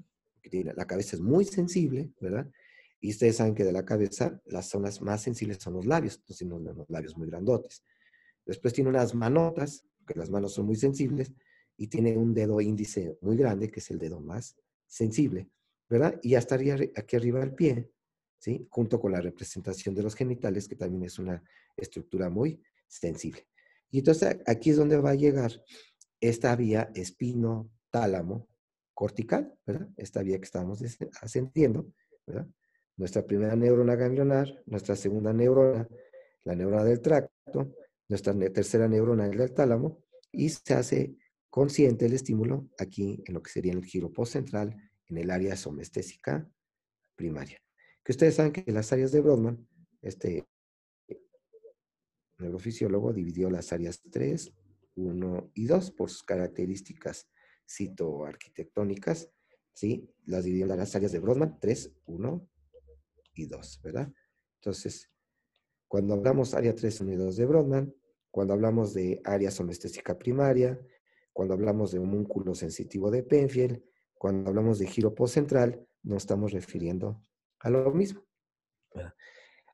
A: la cabeza es muy sensible, ¿verdad? Y ustedes saben que de la cabeza las zonas más sensibles son los labios, entonces tienen los labios muy grandotes. Después tiene unas manotas, que las manos son muy sensibles, y tiene un dedo índice muy grande, que es el dedo más sensible, ¿verdad? Y ya estaría aquí arriba el pie, ¿sí? Junto con la representación de los genitales, que también es una estructura muy sensible. Y entonces aquí es donde va a llegar esta vía espino-tálamo cortical, ¿verdad? Esta vía que estamos ascendiendo, ¿verdad? Nuestra primera neurona ganglionar, nuestra segunda neurona, la neurona del tracto, nuestra tercera neurona es del tálamo, y se hace consciente el estímulo aquí en lo que sería en el giro postcentral, en el área somestésica primaria. Que ustedes saben que las áreas de Brodmann, este neurofisiólogo dividió las áreas 3, 1 y 2 por sus características citoarquitectónicas, ¿sí? Las dividimos en las áreas de Brodmann, 3, 1 y 2, ¿verdad? Entonces, cuando hablamos área 3, 1 y 2 de Brodmann, cuando hablamos de área somestésica primaria, cuando hablamos de homúnculo sensitivo de Penfield, cuando hablamos de giro postcentral, nos estamos refiriendo a lo mismo.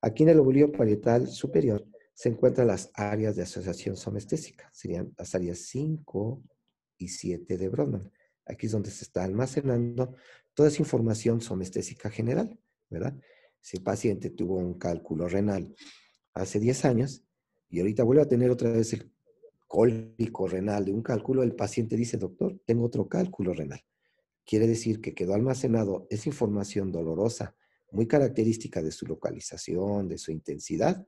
A: Aquí en el lóbulo parietal superior se encuentran las áreas de asociación somestésica. Serían las áreas 5 y 7 de Brodmann. Aquí es donde se está almacenando toda esa información somestésica general, ¿verdad? Si el paciente tuvo un cálculo renal hace 10 años y ahorita vuelve a tener otra vez el cólico renal de un cálculo, el paciente dice, doctor, tengo otro cálculo renal. Quiere decir que quedó almacenado esa información dolorosa, muy característica de su localización, de su intensidad,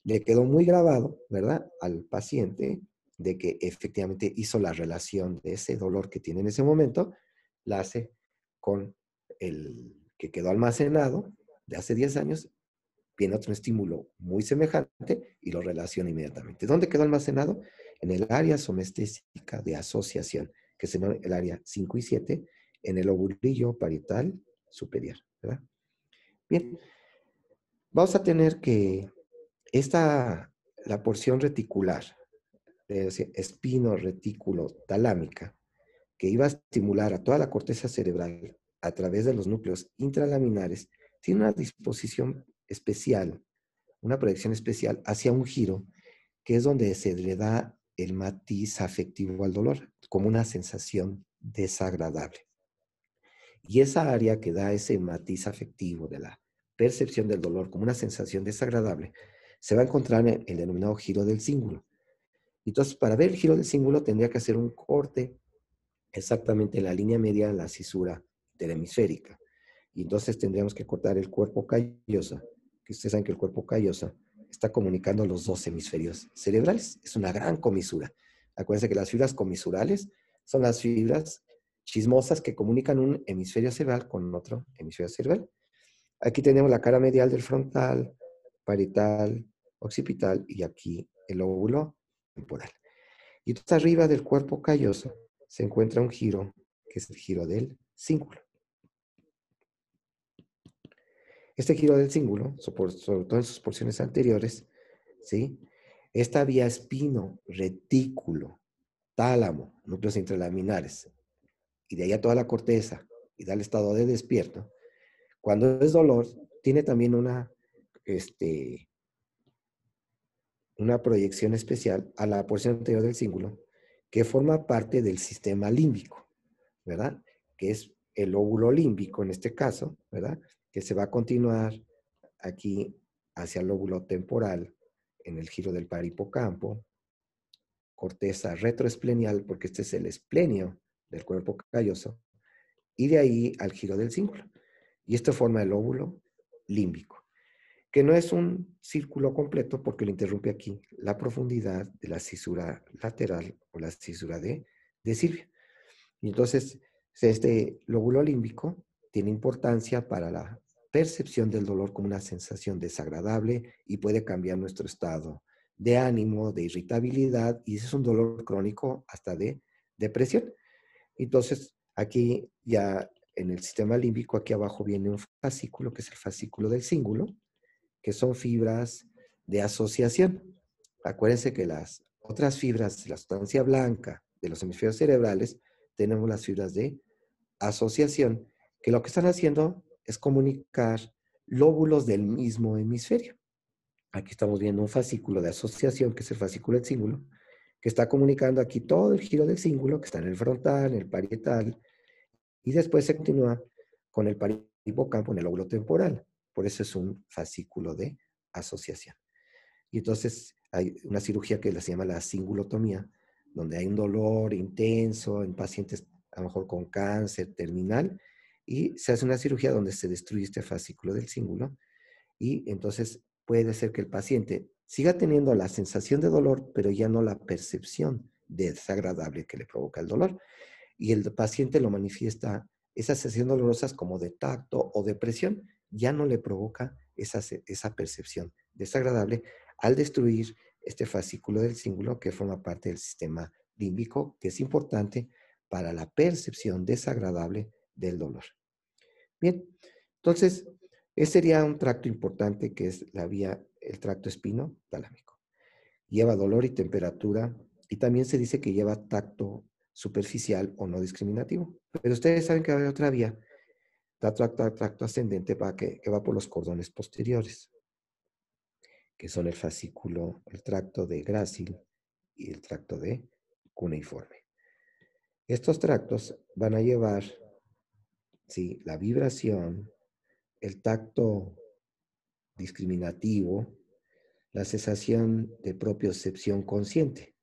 A: le quedó muy grabado, ¿verdad?, al paciente de que efectivamente hizo la relación de ese dolor que tiene en ese momento, la hace con el que quedó almacenado de hace 10 años, viene otro estímulo muy semejante y lo relaciona inmediatamente. ¿Dónde quedó almacenado? En el área somestésica de asociación, que es el área 5 y 7, en el lobulillo parietal superior, ¿verdad? Bien, vamos a tener que la porción reticular, espino retículo talámica, que iba a estimular a toda la corteza cerebral a través de los núcleos intralaminares, tiene una disposición especial, una proyección especial hacia un giro, que es donde se le da el matiz afectivo al dolor, como una sensación desagradable. Y esa área que da ese matiz afectivo de la percepción del dolor como una sensación desagradable, se va a encontrar en el denominado giro del cíngulo. Entonces, para ver el giro del cíngulo tendría que hacer un corte exactamente en la línea media de la cisura hemisférica. Y entonces tendríamos que cortar el cuerpo calloso, que ustedes saben que el cuerpo calloso está comunicando los dos hemisferios cerebrales. Es una gran comisura. Acuérdense que las fibras comisurales son las fibras chismosas que comunican un hemisferio cerebral con otro hemisferio cerebral. Aquí tenemos la cara medial del frontal, parietal, occipital y aquí el lóbulo temporal. Y entonces arriba del cuerpo calloso se encuentra un giro, que es el giro del cíngulo. Este giro del cíngulo, sobre todo en sus porciones anteriores, ¿sí? Esta vía espino, retículo, tálamo, núcleos intralaminares, y de ahí a toda la corteza, y da el estado de despierto. Cuando es dolor, tiene también una proyección especial a la porción anterior del cíngulo, que forma parte del sistema límbico, ¿verdad? Que es el lóbulo límbico en este caso, ¿verdad? Que se va a continuar aquí hacia el lóbulo temporal, en el giro del parahipocampo, corteza retroesplenial, porque este es el esplenio del cuerpo calloso, y de ahí al giro del cíngulo. Y esto forma el lóbulo límbico, que no es un círculo completo porque lo interrumpe aquí la profundidad de la cisura lateral o la cisura de Silvia. Y entonces, este lóbulo límbico tiene importancia para la percepción del dolor como una sensación desagradable y puede cambiar nuestro estado de ánimo, de irritabilidad, y ese es un dolor crónico hasta de depresión. Entonces, aquí ya en el sistema límbico, aquí abajo viene un fascículo, que es el fascículo del cíngulo, que son fibras de asociación. Acuérdense que las otras fibras de la sustancia blanca de los hemisferios cerebrales, tenemos las fibras de asociación, que lo que están haciendo es comunicar lóbulos del mismo hemisferio. Aquí estamos viendo un fascículo de asociación, que es el fascículo del cíngulo, que está comunicando aquí todo el giro del cíngulo, que está en el frontal, en el parietal, y después se continúa con el parahipocampo en el lóbulo temporal. Por eso es un fascículo de asociación. Y entonces hay una cirugía que se llama la cingulotomía, donde hay un dolor intenso en pacientes a lo mejor con cáncer terminal, y se hace una cirugía donde se destruye este fascículo del cíngulo, y entonces puede ser que el paciente siga teniendo la sensación de dolor, pero ya no la percepción desagradable que le provoca el dolor. Y el paciente lo manifiesta, esas sensaciones dolorosas como de tacto o depresión, ya no le provoca esa percepción desagradable al destruir este fascículo del cíngulo que forma parte del sistema límbico, que es importante para la percepción desagradable del dolor. Bien, entonces, ese sería un tracto importante que es la vía, el tracto espinotalámico. Lleva dolor y temperatura, y también se dice que lleva tacto superficial o no discriminativo. Pero ustedes saben que hay otra vía, tracto ascendente, que va por los cordones posteriores, que son el fascículo, el tracto de Gracil y el tracto de cuneiforme. Estos tractos van a llevar, ¿sí?, la vibración, el tacto discriminativo, la sensación de propiocepción consciente,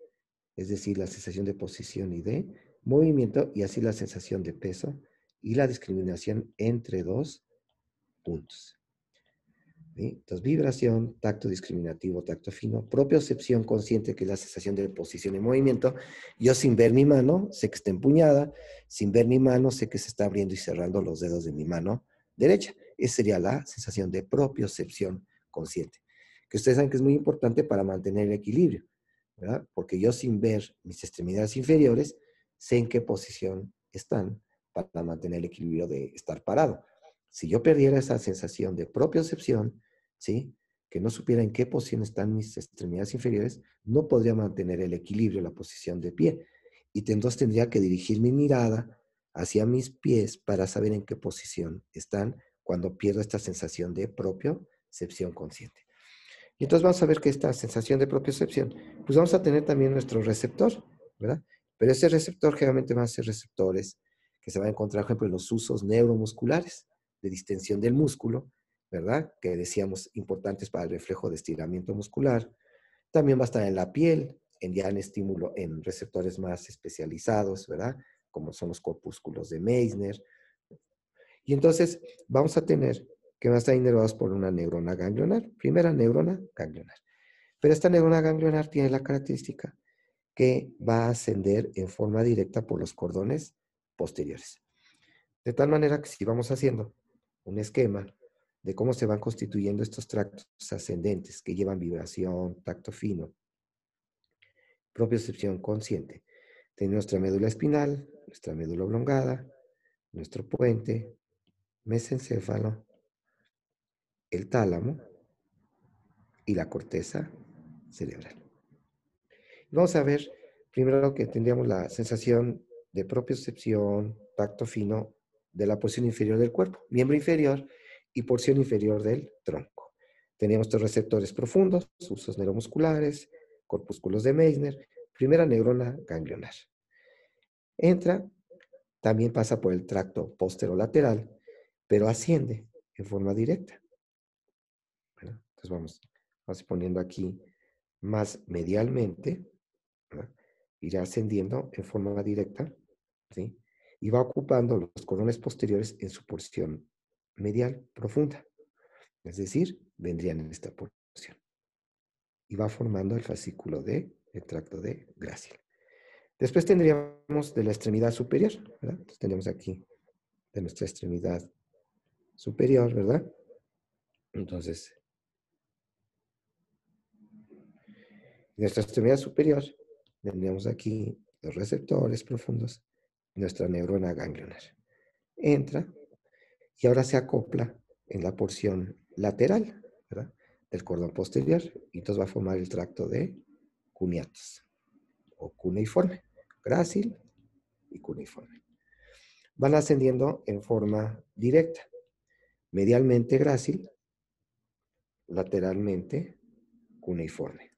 A: es decir, la sensación de posición y de movimiento, y así la sensación de peso y la discriminación entre dos puntos. ¿Sí? Entonces, vibración, tacto discriminativo, tacto fino, propiocepción consciente, que es la sensación de posición y movimiento. Yo, sin ver mi mano, sé que está empuñada; sin ver mi mano, sé que se está abriendo y cerrando los dedos de mi mano derecha. Esa sería la sensación de propiocepción consciente, que ustedes saben que es muy importante para mantener el equilibrio, ¿verdad? Porque yo, sin ver mis extremidades inferiores, sé en qué posición están para mantener el equilibrio de estar parado. Si yo perdiera esa sensación de propiocepción, ¿sí?, que no supiera en qué posición están mis extremidades inferiores, no podría mantener el equilibrio, la posición de pie. Y entonces tendría que dirigir mi mirada hacia mis pies para saber en qué posición están cuando pierdo esta sensación de propiocepción consciente. Y entonces vamos a ver que esta sensación de propiocepción, pues vamos a tener también nuestro receptor, ¿verdad? Pero ese receptor generalmente van a ser receptores que se van a encontrar, por ejemplo, en los usos neuromusculares de distensión del músculo, ¿verdad? Que decíamos importantes para el reflejo de estiramiento muscular. También va a estar en la piel, ya en estímulo, en receptores más especializados, ¿verdad? Como son los corpúsculos de Meissner. Y entonces vamos a tener que van a estar inervados por una neurona ganglionar, primera neurona ganglionar. Pero esta neurona ganglionar tiene la característica que va a ascender en forma directa por los cordones posteriores. De tal manera que si vamos haciendo un esquema de cómo se van constituyendo estos tractos ascendentes que llevan vibración, tacto fino, propiocepción consciente, tenemos nuestra médula espinal, nuestra médula oblongada, nuestro puente, mesencéfalo, el tálamo y la corteza cerebral. Vamos a ver primero que tendríamos la sensación de propiocepción, tacto fino de la porción inferior del cuerpo, miembro inferior y porción inferior del tronco. Teníamos estos receptores profundos, usos neuromusculares, corpúsculos de Meissner, primera neurona ganglionar. Entra, también pasa por el tracto posterolateral, pero asciende en forma directa. ¿Verdad? Entonces vamos poniendo aquí más medialmente, ¿verdad? Irá ascendiendo en forma directa, ¿sí? Y va ocupando los cordones posteriores en su porción medial profunda. Es decir, vendrían en esta porción. Y va formando el fascículo de el tracto de Gracil. Después tendríamos de la extremidad superior, ¿verdad? Entonces tenemos aquí de nuestra extremidad superior, ¿verdad? Entonces, en nuestra extremidad superior tendríamos aquí los receptores profundos, nuestra neurona ganglionar. Entra y ahora se acopla en la porción lateral, ¿verdad?, del cordón posterior, y entonces va a formar el tracto de cuneatus o cuneiforme, grácil y cuneiforme. Van ascendiendo en forma directa, medialmente grácil, lateralmente cuneiforme.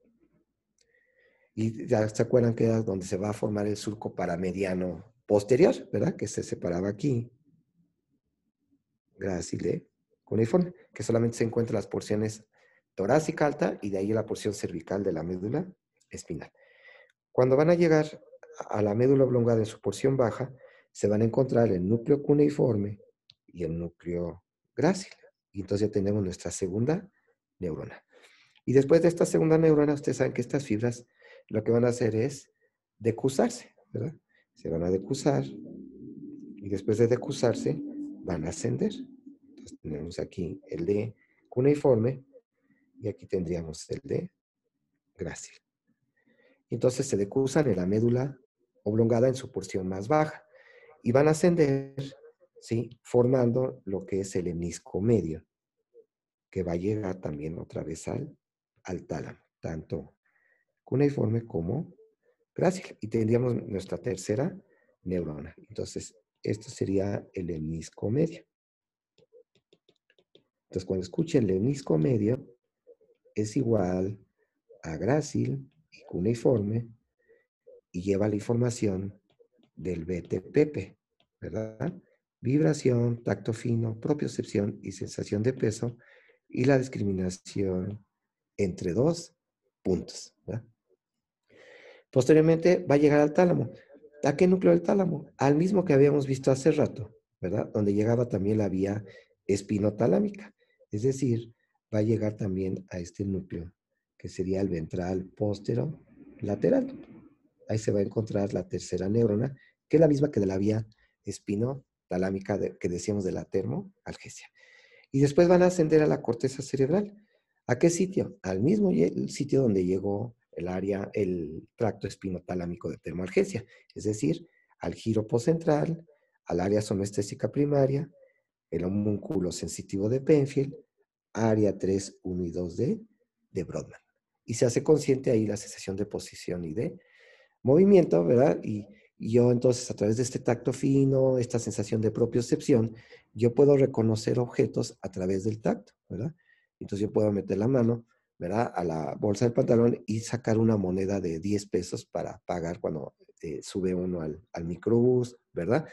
A: Y ya se acuerdan que era donde se va a formar el surco paramediano posterior, ¿verdad?, que se separaba aquí, grácil, cuneiforme, que solamente se encuentran las porciones torácica alta y de ahí la porción cervical de la médula espinal. Cuando van a llegar a la médula oblongada en su porción baja, se van a encontrar el núcleo cuneiforme y el núcleo grácil. Y entonces ya tenemos nuestra segunda neurona. Y después de esta segunda neurona, ustedes saben que estas fibras lo que van a hacer es decusarse, ¿verdad? Se van a decusar y después de decusarse van a ascender. Entonces tenemos aquí el de cuneiforme y aquí tendríamos el de grácil. Entonces se decusan en la médula oblongada en su porción más baja. Y van a ascender, ¿sí? Formando lo que es el hemisco medio, que va a llegar también otra vez al tálamo, tanto cuneiforme como grácil. Y tendríamos nuestra tercera neurona. Entonces, esto sería el hemisco medio. Entonces, cuando escuchen el hemisco medio, es igual a grácil y cuneiforme y lleva la información del BTPP, ¿verdad? Vibración, tacto fino, propiocepción y sensación de peso y la discriminación entre dos puntos, ¿verdad? Posteriormente va a llegar al tálamo. ¿A qué núcleo del tálamo? Al mismo que habíamos visto hace rato, ¿verdad? Donde llegaba también la vía espinotalámica. Es decir, va a llegar también a este núcleo, que sería el ventral póstero lateral. Ahí se va a encontrar la tercera neurona, que es la misma que de la vía espinotalámica que decíamos de la termoalgesia. Y después van a ascender a la corteza cerebral. ¿A qué sitio? Al mismo sitio donde llegó el tracto espinotalámico de termoalgesia, es decir, al giro postcentral, al área somestésica primaria, el homúnculo sensitivo de Penfield, área 3, 1 y 2D de Brodmann. Y se hace consciente ahí la sensación de posición y de movimiento, ¿verdad? Y yo entonces a través de este tacto fino, esta sensación de propiocepción, yo puedo reconocer objetos a través del tacto, ¿verdad? Entonces yo puedo meter la mano, ¿verdad? A la bolsa del pantalón y sacar una moneda de 10 pesos para pagar cuando sube uno al microbús, ¿verdad?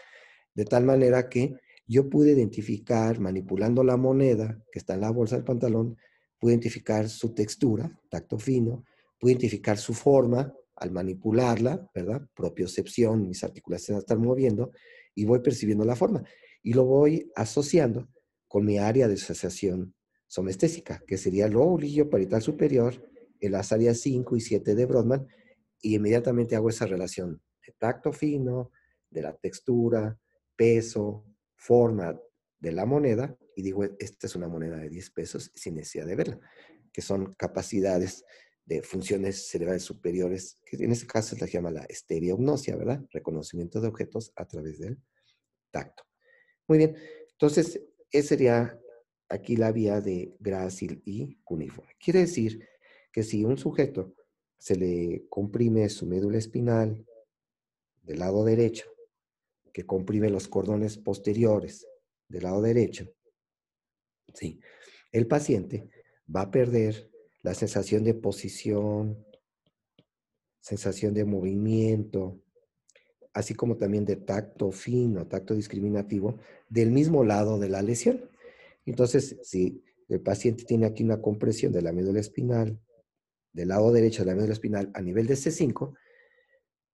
A: De tal manera que yo pude identificar, manipulando la moneda que está en la bolsa del pantalón, pude identificar su textura, tacto fino, pude identificar su forma al manipularla, ¿verdad? Propiocepción, mis articulaciones están moviendo y voy percibiendo la forma. Y lo voy asociando con mi área de asociación somestésica, que sería el lóbulo parietal superior, en las áreas 5 y 7 de Brodmann, y inmediatamente hago esa relación de tacto fino, de la textura, peso, forma de la moneda y digo, esta es una moneda de 10 pesos sin necesidad de verla, que son capacidades de funciones cerebrales superiores, que en este caso se la llama la estereognosia, ¿verdad? Reconocimiento de objetos a través del tacto. Muy bien, entonces, esa sería aquí la vía de grácil y cuneiforme. Quiere decir que si un sujeto se le comprime su médula espinal del lado derecho, que comprime los cordones posteriores del lado derecho, ¿sí? El paciente va a perder la sensación de posición, sensación de movimiento, así como también de tacto fino, tacto discriminativo, del mismo lado de la lesión. Entonces, si el paciente tiene aquí una compresión de la médula espinal, del lado derecho de la médula espinal a nivel de C5,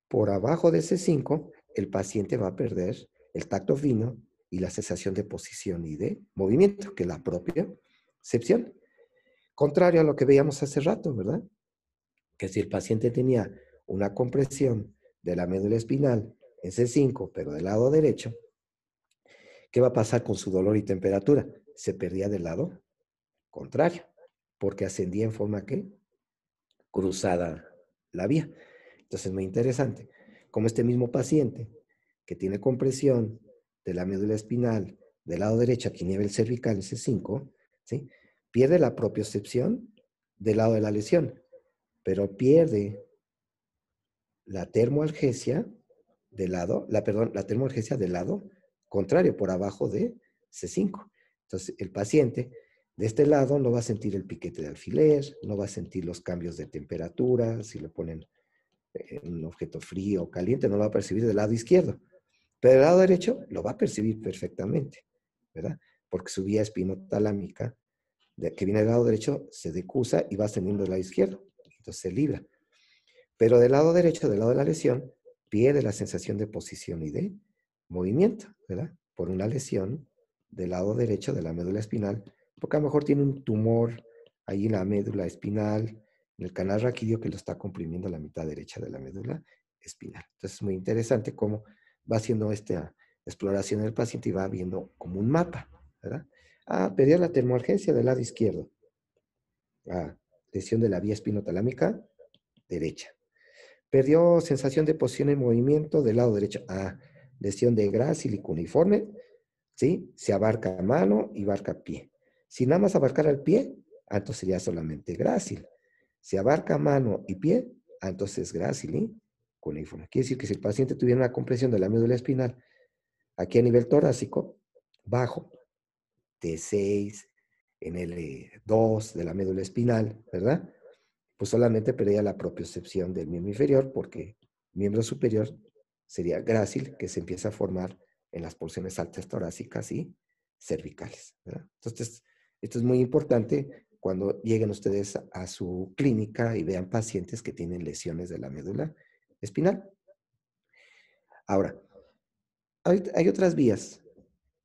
A: por abajo de C5, el paciente va a perder el tacto fino y la sensación de posición y de movimiento, que es la propia percepción. Contrario a lo que veíamos hace rato, ¿verdad? Que si el paciente tenía una compresión de la médula espinal en C5, pero del lado derecho, ¿qué va a pasar con su dolor y temperatura? Se perdía del lado contrario, porque ascendía en forma que cruzada la vía. Entonces, muy interesante. Como este mismo paciente que tiene compresión de la médula espinal del lado derecho, aquí a nivel cervical, ese 5, ¿sí? Pierde la propiocepción del lado de la lesión, pero pierde la termoalgesia la termoalgesia del lado contrario, por abajo de C5. Entonces, el paciente de este lado no va a sentir el piquete de alfiler, no va a sentir los cambios de temperatura, si le ponen un objeto frío o caliente, no lo va a percibir del lado izquierdo. Pero del lado derecho lo va a percibir perfectamente, ¿verdad? Porque su vía espinotalámica, que viene del lado derecho, se decusa y va ascendiendo del lado izquierdo. Entonces se libra. Pero del lado derecho, del lado de la lesión, pierde la sensación de posición y de movimiento, ¿verdad? Por una lesión del lado derecho de la médula espinal, porque a lo mejor tiene un tumor ahí en la médula espinal, en el canal raquídeo que lo está comprimiendo la mitad derecha de la médula espinal. Entonces es muy interesante cómo va haciendo esta exploración del paciente y va viendo como un mapa, ¿verdad? Ah, pedía la termoalgesia del lado izquierdo. Ah, lesión de la vía espinotalámica derecha. Perdió sensación de posición en movimiento del lado derecho. Ah, lesión de grácil y cuneiforme, ¿sí? Se abarca mano y abarca pie. Si nada más abarcara el pie, entonces sería solamente grácil. Si abarca mano y pie, entonces grácil y cuneiforme. Quiere decir que si el paciente tuviera una compresión de la médula espinal aquí a nivel torácico, bajo, T6, en L2 de la médula espinal, ¿verdad? Pues solamente perdería la propiocepción del miembro inferior porque miembro superior sería grácil, que se empieza a formar en las porciones altas torácicas y cervicales, ¿verdad? Entonces, esto es muy importante cuando lleguen ustedes a su clínica y vean pacientes que tienen lesiones de la médula espinal. Ahora, hay otras vías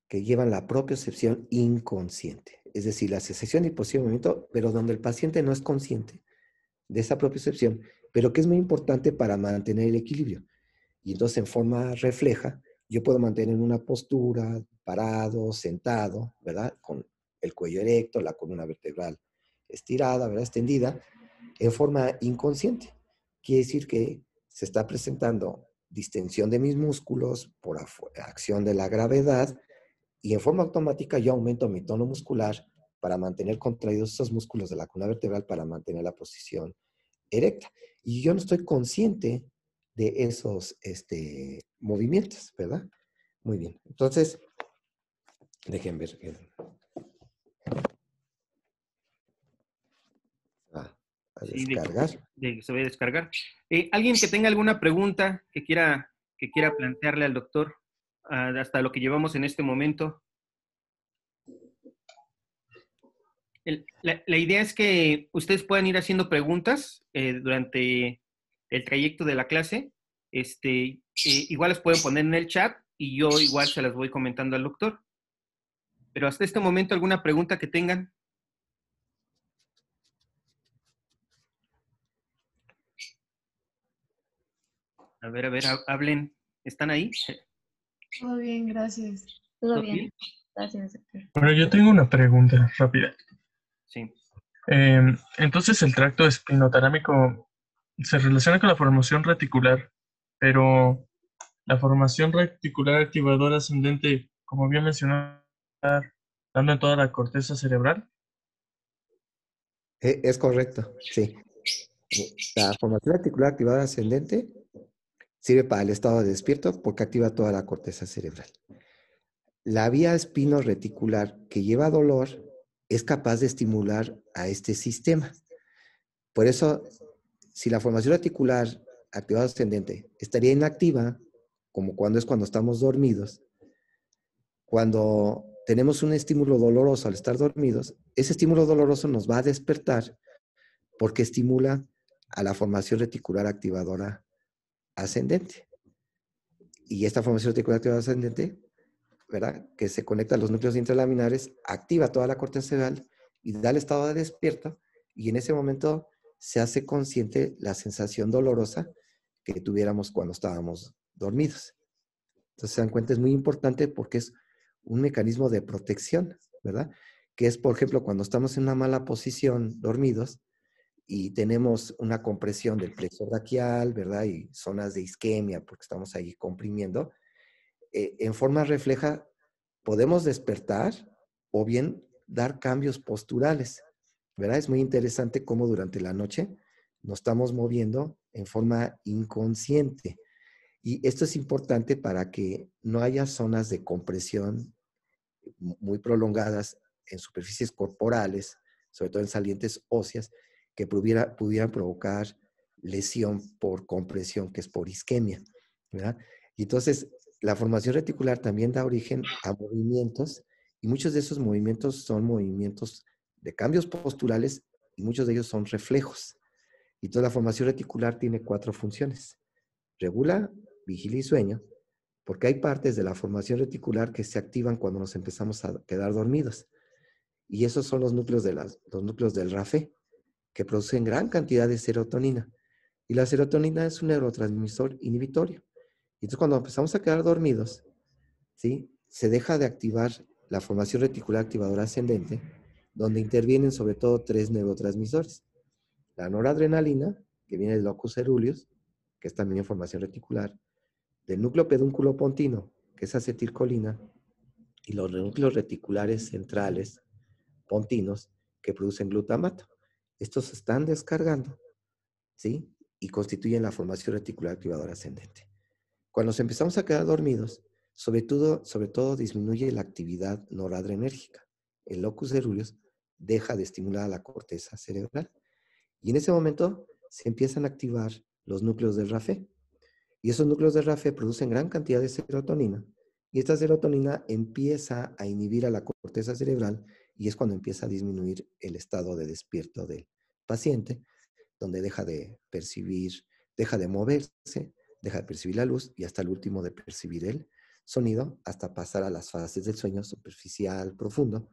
A: que llevan la propiocepción inconsciente, es decir, la cesación y posible movimiento, pero donde el paciente no es consciente de esa propiocepción, pero que es muy importante para mantener el equilibrio. Y entonces en forma refleja, yo puedo mantener una postura, parado, sentado, ¿verdad? Con el cuello erecto, la columna vertebral estirada, ¿verdad? Extendida, en forma inconsciente. Quiere decir que se está presentando distensión de mis músculos por acción de la gravedad y en forma automática yo aumento mi tono muscular para mantener contraídos esos músculos de la columna vertebral para mantener la posición erecta. Y yo no estoy consciente de esos movimientos, ¿verdad? Muy bien. Entonces, dejen ver. A, a
B: Sí,
A: descargar.
B: se va a descargar. ¿Alguien que tenga alguna pregunta que quiera plantearle al doctor hasta lo que llevamos en este momento? La idea es que ustedes puedan ir haciendo preguntas durante el trayecto de la clase. Igual las pueden poner en el chat y yo igual se las voy comentando al doctor. Pero hasta este momento, ¿alguna pregunta que tengan? A ver, hablen. ¿Están ahí?
C: Todo bien, gracias.
D: Todo
B: ¿Todo
D: bien.
B: bien?
D: Gracias, doctor.
E: Bueno, yo tengo una pregunta rápida.
B: Sí.
E: Entonces, el tracto espinotalámico se relaciona con la formación reticular, pero la formación reticular activadora ascendente, como bien mencionado, dando en toda la corteza cerebral.
A: Es correcto, sí. La formación articular activada ascendente sirve para el estado de despierto porque activa toda la corteza cerebral. La vía espino-reticular que lleva dolor es capaz de estimular a este sistema. Por eso, si la formación articular activada ascendente estaría inactiva, como cuando estamos dormidos, cuando tenemos un estímulo doloroso al estar dormidos, ese estímulo doloroso nos va a despertar porque estimula a la formación reticular activadora ascendente. Y esta formación reticular activadora ascendente, ¿verdad? Que se conecta a los núcleos intralaminares, activa toda la corteza cerebral y da el estado de despierto, y en ese momento se hace consciente la sensación dolorosa que tuviéramos cuando estábamos dormidos. Entonces, se dan cuenta, es muy importante porque es un mecanismo de protección, ¿verdad? Que es, por ejemplo, cuando estamos en una mala posición dormidos y tenemos una compresión del plexo braquial, ¿verdad? Y zonas de isquemia porque estamos ahí comprimiendo, en forma refleja podemos despertar o bien dar cambios posturales, ¿verdad? Es muy interesante cómo durante la noche nos estamos moviendo en forma inconsciente. Y esto es importante para que no haya zonas de compresión muy prolongadas en superficies corporales, sobre todo en salientes óseas, que pudieran provocar lesión por compresión, que es por isquemia, ¿verdad? Y entonces, la formación reticular también da origen a movimientos, y muchos de esos movimientos son movimientos de cambios posturales, y muchos de ellos son reflejos. Y toda la formación reticular tiene 4 funciones. Regula, vigilia y sueño, porque hay partes de la formación reticular que se activan cuando nos empezamos a quedar dormidos. Y esos son los núcleos, los núcleos del RAFE, que producen gran cantidad de serotonina. Y la serotonina es un neurotransmisor inhibitorio. Y entonces cuando empezamos a quedar dormidos, ¿sí? Se deja de activar la formación reticular activadora ascendente, donde intervienen sobre todo 3 neurotransmisores. La noradrenalina, que viene del locus ceruleus, que es también formación reticular, del núcleo pedúnculo pontino, que es acetilcolina, y los núcleos reticulares centrales pontinos que producen glutamato. Estos se están descargando, ¿sí? Y constituyen la formación reticular activadora ascendente. Cuando nos empezamos a quedar dormidos, sobre todo disminuye la actividad noradrenérgica. El locus coeruleus deja de estimular a la corteza cerebral. Y en ese momento se empiezan a activar los núcleos del RAFE. Y esos núcleos del RAFE producen gran cantidad de serotonina. Y esta serotonina empieza a inhibir a la corteza cerebral y es cuando empieza a disminuir el estado de despierto del paciente, donde deja de percibir, deja de moverse, deja de percibir la luz y hasta el último de percibir el sonido, hasta pasar a las fases del sueño superficial, profundo.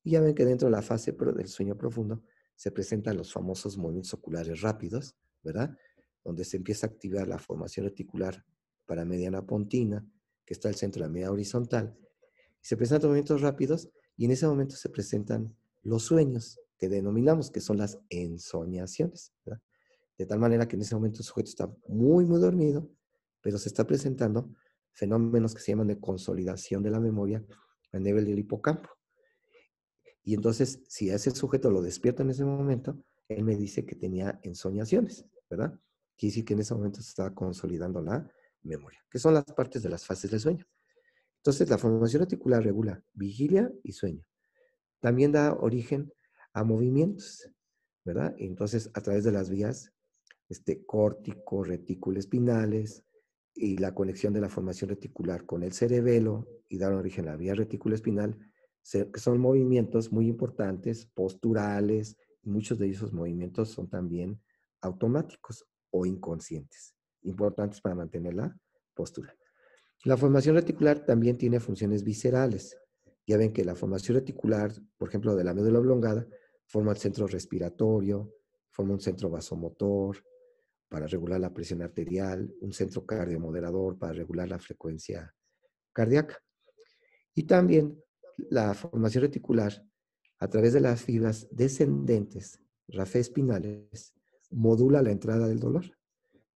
A: Y ya ven que dentro de la fase del sueño profundo se presentan los famosos movimientos oculares rápidos, ¿verdad? Donde se empieza a activar la formación reticular paramediana pontina, que está al centro de la media horizontal. Se presentan movimientos rápidos y en ese momento se presentan los sueños, que denominamos que son las ensoñaciones, ¿verdad? De tal manera que en ese momento el sujeto está muy, muy dormido, pero se está presentando fenómenos que se llaman de consolidación de la memoria a nivel del hipocampo. Y entonces, si a ese sujeto lo despierto en ese momento, él me dice que tenía ensoñaciones, ¿verdad? Quiere decir que en ese momento se estaba consolidando la memoria, que son las partes de las fases del sueño. Entonces, la formación reticular regula vigilia y sueño. También da origen a movimientos, ¿verdad? Entonces, a través de las vías córtico, retículo espinales y la conexión de la formación reticular con el cerebelo y dar origen a la vía reticulo espinal, que son movimientos muy importantes, posturales, y muchos de esos movimientos son también automáticos o inconscientes, importantes para mantener la postura. La formación reticular también tiene funciones viscerales. Ya ven que la formación reticular, por ejemplo, de la médula oblongada, forma el centro respiratorio, forma un centro vasomotor para regular la presión arterial, un centro cardiomoderador para regular la frecuencia cardíaca. Y también la formación reticular, a través de las fibras descendentes, rafe-espinales, modula la entrada del dolor.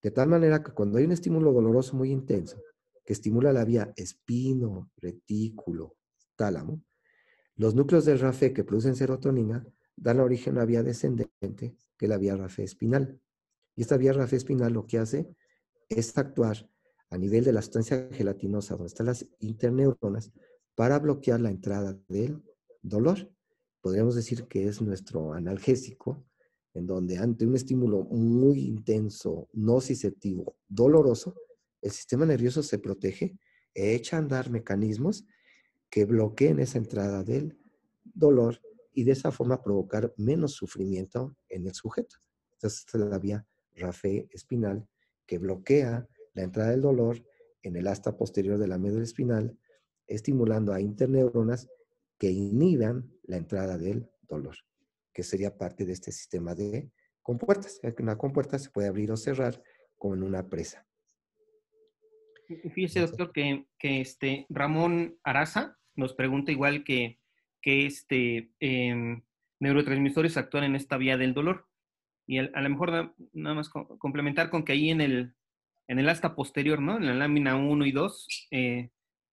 A: De tal manera que cuando hay un estímulo doloroso muy intenso, que estimula la vía espino, retículo, tálamo, los núcleos del RAFE que producen serotonina dan origen a una vía descendente, que es la vía RAFE espinal. Y esta vía RAFE espinal lo que hace es actuar a nivel de la sustancia gelatinosa, donde están las interneuronas, para bloquear la entrada del dolor. Podríamos decir que es nuestro analgésico, en donde ante un estímulo muy intenso, nociceptivo, doloroso, el sistema nervioso se protege, echa a andar mecanismos que bloqueen esa entrada del dolor y de esa forma provocar menos sufrimiento en el sujeto. Entonces, esta es la vía RAFE espinal que bloquea la entrada del dolor en el asta posterior de la médula espinal, estimulando a interneuronas que inhiban la entrada del dolor, que sería parte de este sistema de compuertas. Una compuerta se puede abrir o cerrar como en una presa.
B: Fíjese, doctor, que Ramón Araza nos pregunta igual que neurotransmisores actúan en esta vía del dolor. Y a lo mejor nada más complementar con que ahí en el asta posterior, ¿no? En la lámina 1 y 2,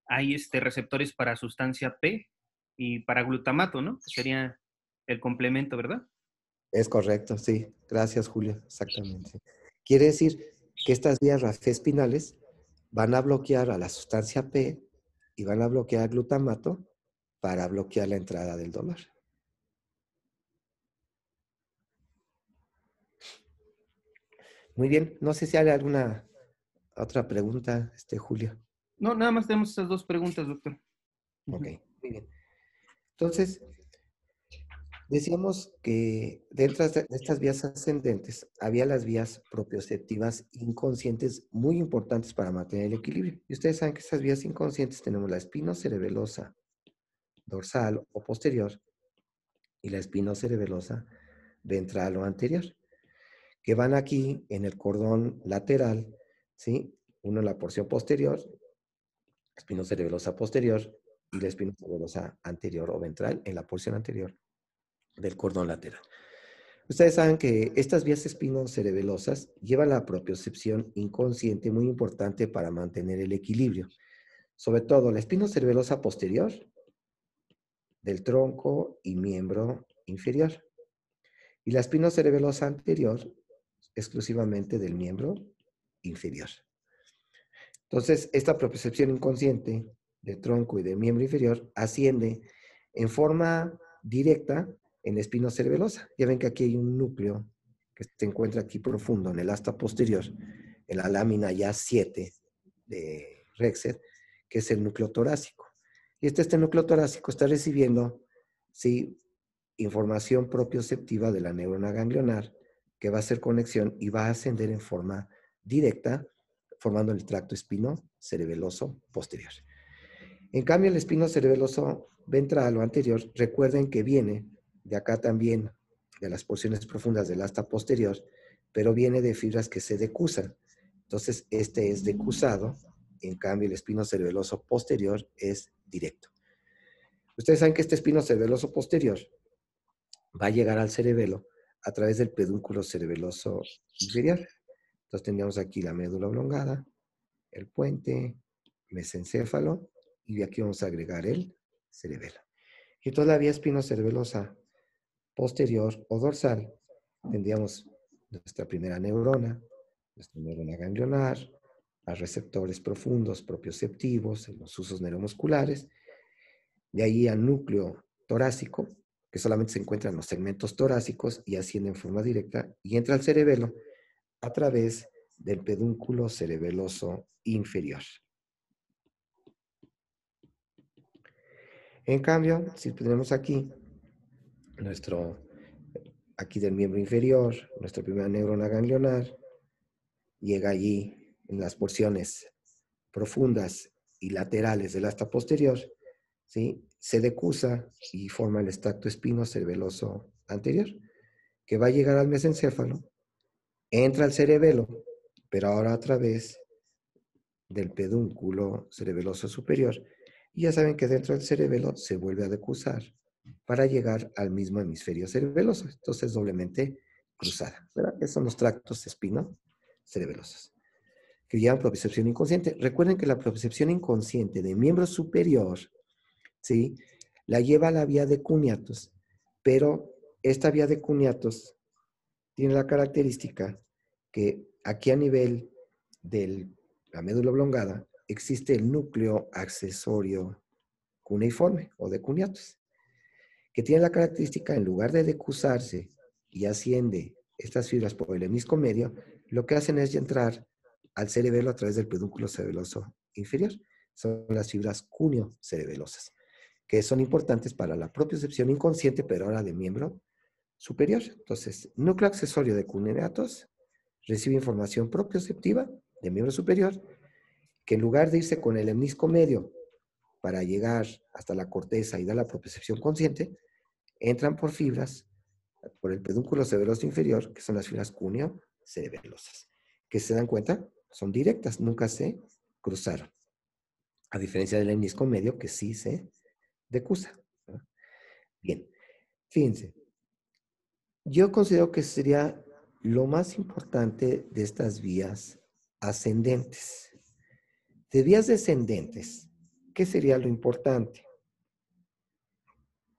B: hay receptores para sustancia P y para glutamato, ¿no? Que sería el complemento, ¿verdad?
A: Es correcto, sí. Gracias, Julio. Exactamente. Quiere decir que estas vías RAFE-espinales van a bloquear a la sustancia P y van a bloquear glutamato para bloquear la entrada del dolor. Muy bien. No sé si hay alguna otra pregunta, Julio.
B: No, nada más tenemos esas dos preguntas, doctor.
A: Ok, muy bien. Entonces, decíamos que dentro de estas vías ascendentes había las vías propioceptivas inconscientes muy importantes para mantener el equilibrio. Y ustedes saben que esas vías inconscientes tenemos la espinocerebelosa dorsal o posterior y la espinocerebelosa ventral o anterior, que van aquí en el cordón lateral, ¿sí? Uno en la porción posterior, espinocerebelosa posterior, y la espinocerebelosa anterior o ventral en la porción anterior del cordón lateral. Ustedes saben que estas vías espinocerebelosas llevan la propiocepción inconsciente muy importante para mantener el equilibrio. Sobre todo la espinocerebelosa posterior del tronco y miembro inferior. Y la espinocerebelosa anterior exclusivamente del miembro inferior. Entonces, esta propiocepción inconsciente del tronco y del miembro inferior asciende en forma directa en la espinocerebelosa. Ya ven que aquí hay un núcleo que se encuentra aquí profundo en el asta posterior, en la lámina ya 7 de Rexed, que es el núcleo torácico. Y este núcleo torácico está recibiendo, ¿sí?, información propioceptiva de la neurona ganglionar que va a hacer conexión y va a ascender en forma directa, formando el tracto espinocerebeloso posterior. En cambio, el espinocerebeloso ventral o anterior, recuerden que viene de acá también, de las porciones profundas del asta posterior, pero viene de fibras que se decusan. Entonces, este es decusado, en cambio, el espinocerebeloso posterior es directo. Ustedes saben que este espinocerebeloso posterior va a llegar al cerebelo a través del pedúnculo cerebeloso inferior. Entonces tendríamos aquí la médula oblongada, el puente, mesencéfalo, y aquí vamos a agregar el cerebelo. Y entonces la vía espinocerebelosa posterior o dorsal, tendríamos nuestra primera neurona ganglionar, a receptores profundos propioceptivos, en los usos neuromusculares, de ahí al núcleo torácico, que solamente se encuentra en los segmentos torácicos y asciende en forma directa, y entra al cerebelo a través del pedúnculo cerebeloso inferior. En cambio, si tenemos aquí aquí del miembro inferior, nuestra primera neurona ganglionar, llega allí en las porciones profundas y laterales del asta posterior, ¿sí?, se decusa y forma el extracto espinocerebeloso anterior, que va a llegar al mesencéfalo, entra al cerebelo, pero ahora a través del pedúnculo cerebeloso superior. Y ya saben que dentro del cerebelo se vuelve a decusar para llegar al mismo hemisferio cerebeloso. Entonces, doblemente cruzada, ¿verdad? Esos son los tractos espinocerebelosos que llevan propiocepción inconsciente. Recuerden que la propiocepción inconsciente de miembro superior, ¿sí?, la lleva la vía de cuneatos, pero esta vía de cuneatos tiene la característica que aquí a nivel de la médula oblongada existe el núcleo accesorio cuneiforme o de cuneatos, que tiene la característica, en lugar de decusarse y asciende estas fibras por el hemisco medio, lo que hacen es entrar al cerebelo a través del pedúnculo cerebeloso inferior. Son las fibras cuneo-cerebelosas, que son importantes para la propiocepción inconsciente, pero ahora de miembro superior. Entonces, núcleo accesorio de cuneatos recibe información propioceptiva de miembro superior, que en lugar de irse con el hemisco medio para llegar hasta la corteza y dar la propiocepción consciente, entran por fibras, por el pedúnculo cerebeloso inferior, que son las fibras cuneo-cerebelosas, que se dan cuenta, son directas, nunca se cruzaron. A diferencia del hemisco medio, que sí se decusa. Bien, fíjense. Yo considero que sería lo más importante de estas vías ascendentes. De vías descendentes, ¿qué sería lo importante?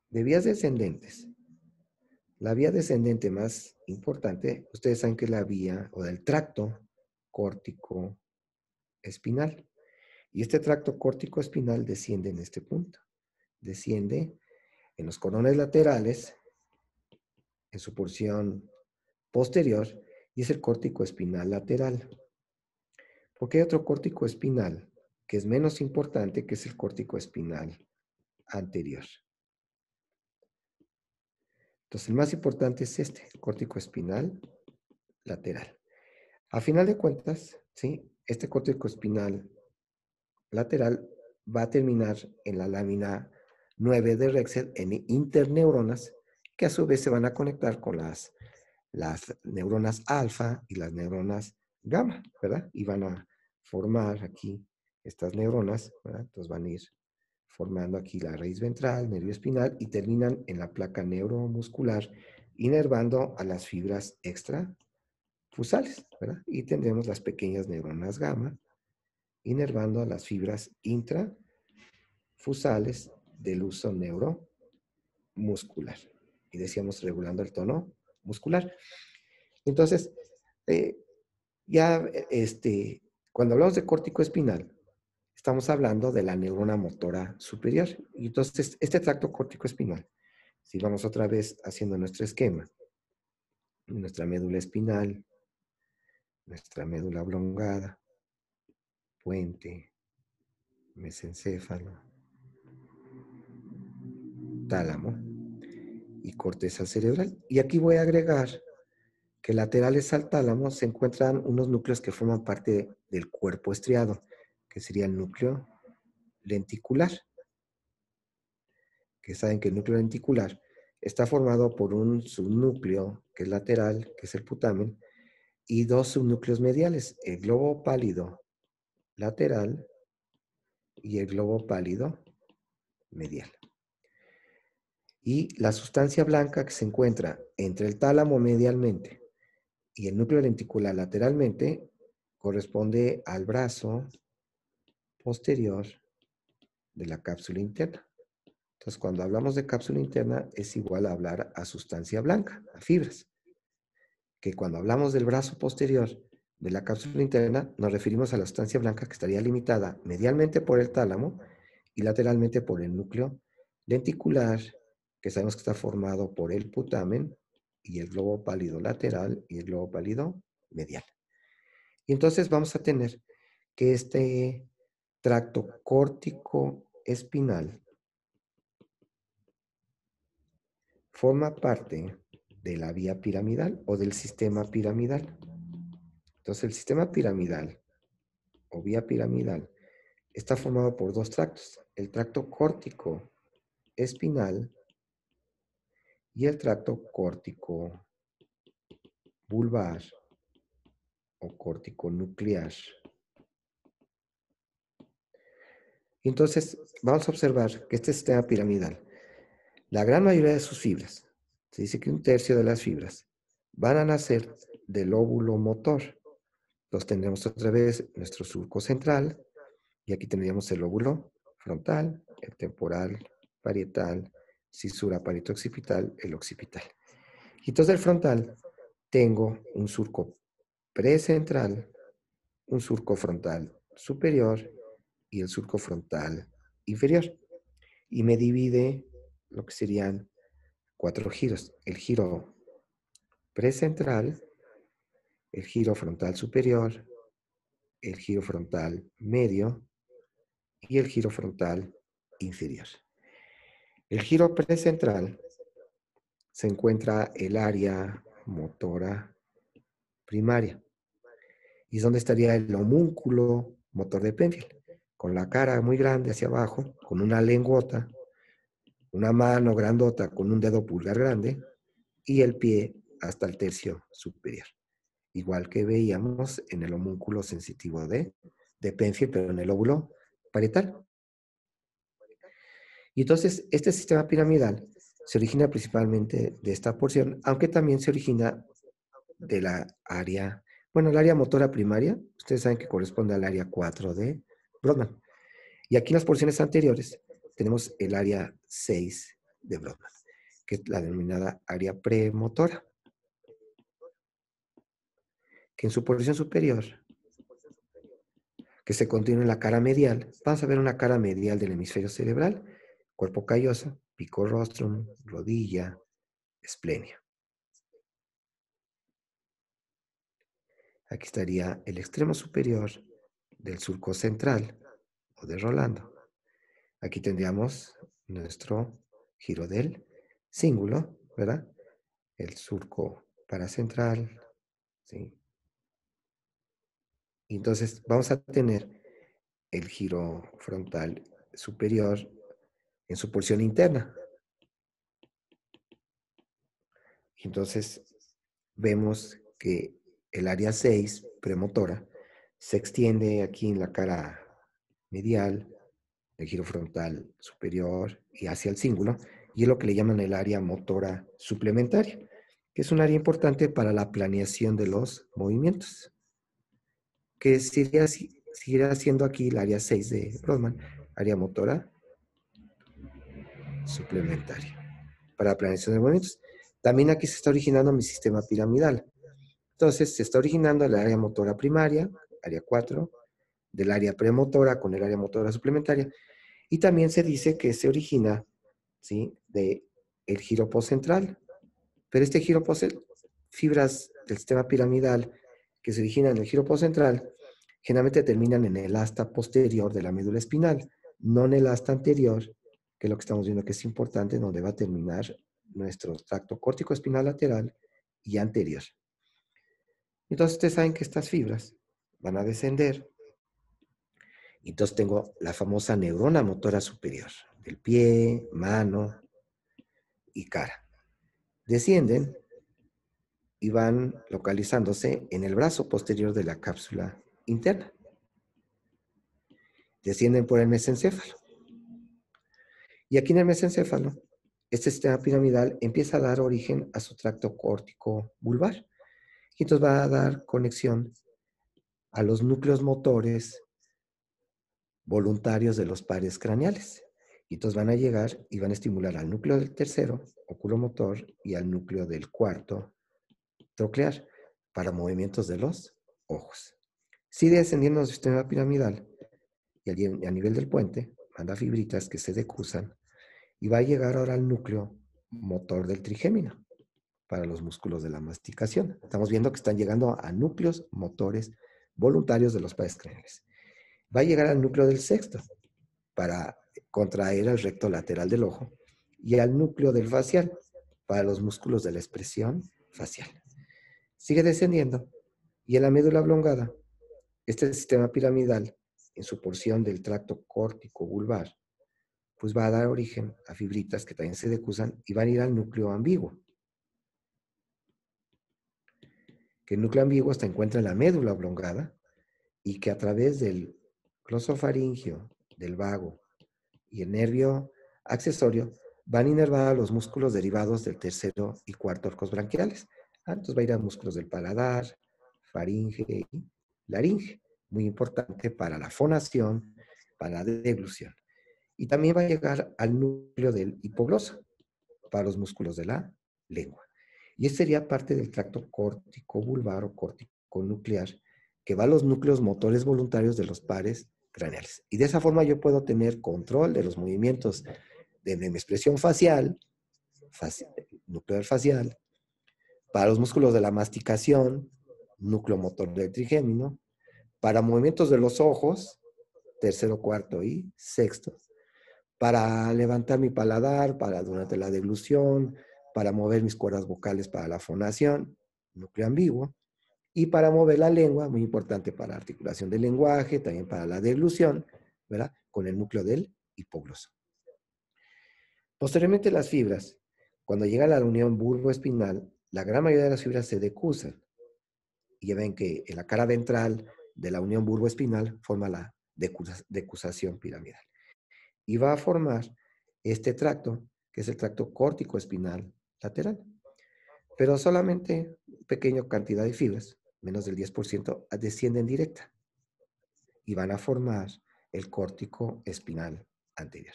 A: De vías descendentes, la vía descendente más importante, ustedes saben que es la vía o del tracto córtico espinal. Y este tracto córtico espinal desciende en este punto. Desciende en los corones laterales, en su porción posterior, y es el córtico espinal lateral. Porque hay otro córtico espinal que es menos importante, que es el córtico espinal anterior. Entonces, el más importante es este, el córtico espinal lateral. A final de cuentas, ¿sí?, este córtico espinal lateral va a terminar en la lámina 9 de Rexed en interneuronas, que a su vez se van a conectar con las neuronas alfa y las neuronas gamma, ¿verdad? Y van a formar aquí estas neuronas, ¿verdad? Entonces van a ir formando aquí la raíz ventral, nervio espinal, y terminan en la placa neuromuscular inervando a las fibras extrafusales, ¿verdad? Y tendremos las pequeñas neuronas gamma inervando a las fibras intrafusales del uso neuromuscular. Y decíamos regulando el tono muscular. Entonces, cuando hablamos de córtico espinal, estamos hablando de la neurona motora superior. Y entonces, este tracto córtico espinal, si vamos otra vez haciendo nuestro esquema, nuestra médula espinal, nuestra médula oblongada, puente, mesencéfalo, tálamo y corteza cerebral. Y aquí voy a agregar que laterales al tálamo se encuentran unos núcleos que forman parte del cuerpo estriado, que sería el núcleo lenticular. Que saben que el núcleo lenticular está formado por un subnúcleo que es lateral, que es el putamen, y dos subnúcleos mediales, el globo pálido lateral y el globo pálido medial. Y la sustancia blanca que se encuentra entre el tálamo medialmente y el núcleo lenticular lateralmente corresponde al brazo posterior de la cápsula interna. Entonces, cuando hablamos de cápsula interna es igual a hablar a sustancia blanca, a fibras. Que cuando hablamos del brazo posterior de la cápsula interna, nos referimos a la sustancia blanca que estaría limitada medialmente por el tálamo y lateralmente por el núcleo lenticular, que sabemos que está formado por el putamen y el globo pálido lateral y el globo pálido medial. Y entonces vamos a tener que este tracto córtico espinal forma parte de la vía piramidal o del sistema piramidal. Entonces, el sistema piramidal o vía piramidal está formado por dos tractos, el tracto córtico espinal y el tracto córtico vulvar o córtico nuclear. Y entonces, vamos a observar que este sistema piramidal, la gran mayoría de sus fibras, se dice que un tercio de las fibras, van a nacer del lóbulo motor. Entonces tendremos otra vez nuestro surco central, y aquí tendríamos el lóbulo frontal, el temporal, parietal, cisura parieto-occipital, el occipital. Y entonces el frontal tengo un surco precentral, un surco frontal superior y el surco frontal inferior. Y me divide lo que serían 4 giros. El giro precentral, el giro frontal superior, el giro frontal medio y el giro frontal inferior. El giro precentral se encuentra el área motora primaria. Y es donde estaría el homúnculo motor de Penfield, con la cara muy grande hacia abajo, con una lengüota, una mano grandota con un dedo pulgar grande y el pie hasta el tercio superior. Igual que veíamos en el homúnculo sensitivo de Penfield, pero en el lóbulo parietal. Y entonces, este sistema piramidal se origina principalmente de esta porción, aunque también se origina de la área, bueno, el área motora primaria, ustedes saben que corresponde al área 4 de Brodmann. Y aquí en las porciones anteriores tenemos el área 6 de Brodmann, que es la denominada área premotora, que en su porción superior, que se contiene en la cara medial, vamos a ver una cara medial del hemisferio cerebral, cuerpo calloso, pico rostrum, rodilla, esplenia. Aquí estaría el extremo superior del surco central o de Rolando. Aquí tendríamos nuestro giro del cíngulo, ¿verdad? El surco paracentral, ¿sí? Y entonces vamos a tener el giro frontal superior en su porción interna. Entonces vemos que el área 6 premotora se extiende aquí en la cara medial, el giro frontal superior y hacia el cíngulo, y es lo que le llaman el área motora suplementaria. que es un área importante para la planeación de los movimientos, que seguirá siendo aquí el área 6 de Brodmann, área motora suplementaria para la planeación de movimientos. También aquí se está originando mi sistema piramidal. Entonces, se está originando el área motora primaria, área 4, del área premotora con el área motora suplementaria, y también se dice que se origina, ¿sí?, de el giro postcentral. Pero este giro postcentral, fibras del sistema piramidal que se originan en el giro postcentral, generalmente terminan en el asta posterior de la médula espinal, no en el asta anterior, que es lo que estamos viendo que es importante, donde va a terminar nuestro tracto córtico espinal lateral y anterior. Entonces ustedes saben que estas fibras van a descender. Entonces tengo la famosa neurona motora superior, del pie, mano y cara. Descienden y van localizándose en el brazo posterior de la cápsula interna. Descienden por el mesencéfalo. Y aquí en el mesencéfalo, este sistema piramidal empieza a dar origen a su tracto córtico vulvar. Y entonces va a dar conexión a los núcleos motores voluntarios de los pares craneales. Y entonces van a llegar y van a estimular al núcleo del tercero, oculomotor, y al núcleo del cuarto, troclear, para movimientos de los ojos. Sigue descendiendo el sistema piramidal y a nivel del puente manda fibritas que se decusan y va a llegar ahora al núcleo motor del trigémino para los músculos de la masticación. Estamos viendo que están llegando a núcleos motores voluntarios de los pares craneales. Va a llegar al núcleo del sexto para contraer el recto lateral del ojo y al núcleo del facial para los músculos de la expresión facial. Sigue descendiendo y en la médula oblongada, este sistema piramidal, en su porción del tracto córtico vulvar, pues va a dar origen a fibritas que también se decusan y van a ir al núcleo ambiguo. Que el núcleo ambiguo se encuentra en la médula oblongada y que a través del glosofaringio, del vago y el nervio accesorio van a inervar a los músculos derivados del tercero y cuarto arcos branquiales. Entonces va a ir a músculos del paladar, faringe y laringe, muy importante para la fonación, para la deglución. Y también va a llegar al núcleo del hipogloso, para los músculos de la lengua. Y este sería parte del tracto córtico vulvar o córtico nuclear, que va a los núcleos motores voluntarios de los pares craneales. Y de esa forma yo puedo tener control de los movimientos de mi expresión facial, nuclear facial, para los músculos de la masticación, núcleo motor del trigémino, para movimientos de los ojos, tercero, cuarto y sexto, para levantar mi paladar, para durante la deglución, para mover mis cuerdas vocales para la fonación, núcleo ambiguo, y para mover la lengua, muy importante para la articulación del lenguaje, también para la deglución, ¿verdad?, con el núcleo del hipogloso. Posteriormente las fibras, cuando llega a la unión bulboespinal, la gran mayoría de las fibras se decusan. Y ya ven que en la cara ventral de la unión bulboespinal forma la decusación piramidal. Y va a formar este tracto, que es el tracto córtico espinal lateral. Pero solamente una pequeña cantidad de fibras, menos del 10%, descienden directa y van a formar el córtico espinal anterior.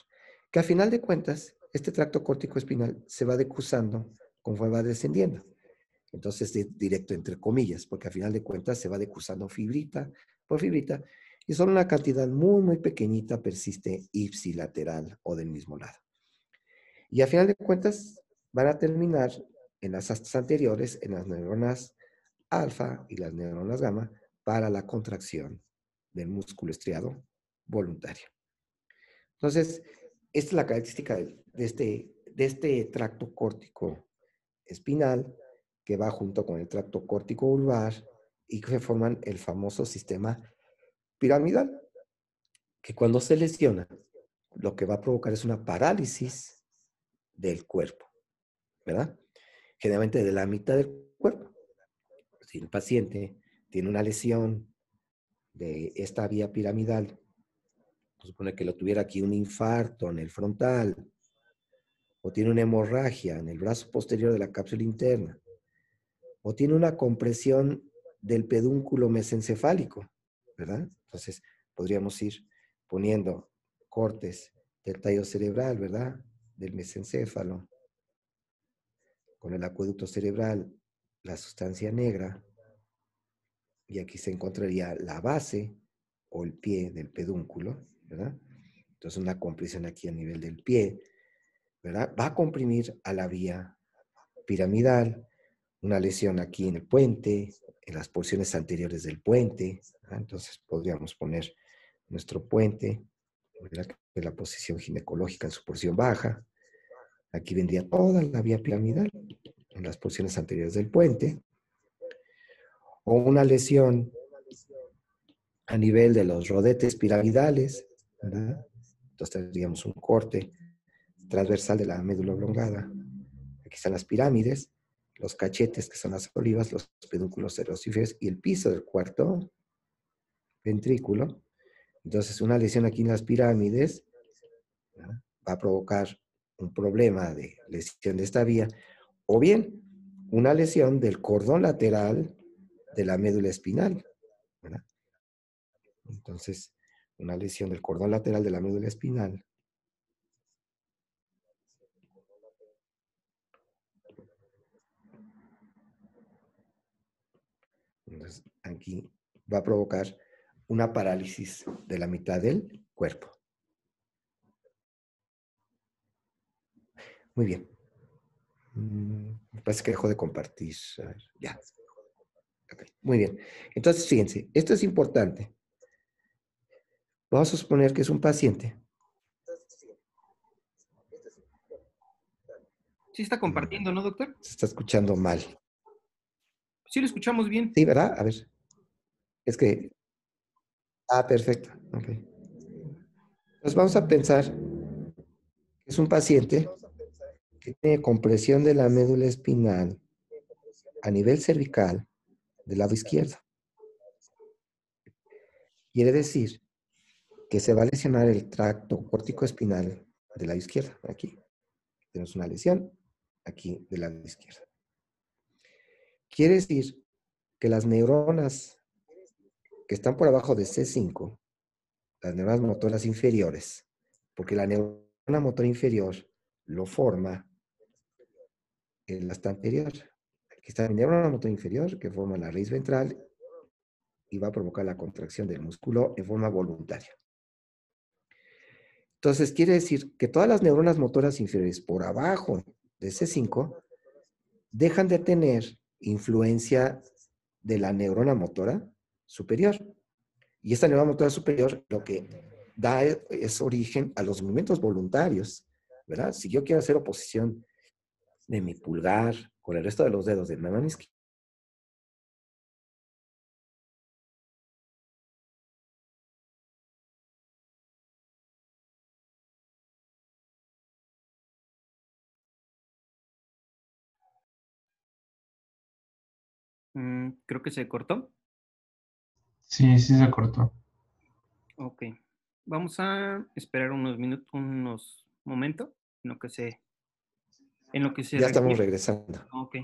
A: Que a final de cuentas, este tracto córtico espinal se va decusando conforme va descendiendo. Entonces, directo entre comillas, porque a final de cuentas se va decusando fibrita por fibrita y solo una cantidad muy, muy pequeñita persiste ipsilateral o del mismo lado. Y a final de cuentas van a terminar en las astas anteriores, en las neuronas alfa y las neuronas gamma para la contracción del músculo estriado voluntario. Entonces, esta es la característica de este tracto córtico espinal que va junto con el tracto córtico vulvar y que forman el famoso sistema piramidal, que cuando se lesiona, lo que va a provocar es una parálisis del cuerpo, ¿verdad? Generalmente de la mitad del cuerpo. Si el paciente tiene una lesión de esta vía piramidal, se supone que lo tuviera aquí un infarto en el frontal, o tiene una hemorragia en el brazo posterior de la cápsula interna, o tiene una compresión del pedúnculo mesencefálico, ¿verdad? Entonces, podríamos ir poniendo cortes del tallo cerebral, ¿verdad? Del mesencéfalo, con el acueducto cerebral, la sustancia negra, y aquí se encontraría la base o el pie del pedúnculo, ¿verdad? Entonces, una compresión aquí a nivel del pie, ¿verdad? Va a comprimir a la vía piramidal, una lesión aquí en el puente, en las porciones anteriores del puente, ¿verdad? Entonces, podríamos poner nuestro puente, ¿verdad? Que la posición ginecológica en su porción baja. Aquí vendría toda la vía piramidal en las porciones anteriores del puente, o una lesión a nivel de los rodetes piramidales, ¿verdad? Entonces tendríamos un corte transversal de la médula oblongada. Aquí están las pirámides, los cachetes, que son las olivas, los pedúnculos cerosíferos y el piso del cuarto ventrículo. Entonces, una lesión aquí en las pirámides, ¿verdad? Va a provocar un problema de lesión de esta vía, o bien una lesión del cordón lateral de la médula espinal, ¿verdad? Entonces, una lesión del cordón lateral de la médula espinal. Entonces, aquí va a provocar una parálisis de la mitad del cuerpo. Muy bien. Me parece que dejó de compartir. A ver, ya. Okay. Muy bien. Entonces, fíjense, esto es importante. Vamos a suponer que es un paciente.
B: Sí está compartiendo, ¿no, doctor?
A: Se está escuchando mal.
B: Sí lo escuchamos bien.
A: Sí, ¿verdad? A ver. Es que... Ah, perfecto. Ok. Entonces vamos a pensar que es un paciente que tiene compresión de la médula espinal a nivel cervical del lado izquierdo. Quiere decir que se va a lesionar el tracto córtico-espinal del lado izquierdo. Aquí tenemos una lesión, aquí del lado izquierdo. Quiere decir que las neuronas que están por abajo de C5, las neuronas motoras inferiores, porque la neurona motora inferior lo forma el asta anterior. Aquí está mi neurona motora inferior que forma la raíz ventral y va a provocar la contracción del músculo en forma voluntaria. Entonces, quiere decir que todas las neuronas motoras inferiores por abajo de C5 dejan de tener influencia de la neurona motora superior. Y esta neurona motora superior lo que da es origen a los movimientos voluntarios, ¿verdad? Si yo quiero hacer oposición de mi pulgar con el resto de los dedos de mi mano izquierda,
B: Creo que se cortó.
E: Sí, sí se cortó.
B: Ok. Vamos a esperar unos minutos, unos momentos en lo que se
A: ya estamos
B: reactiva.
A: regresando.
B: Ok,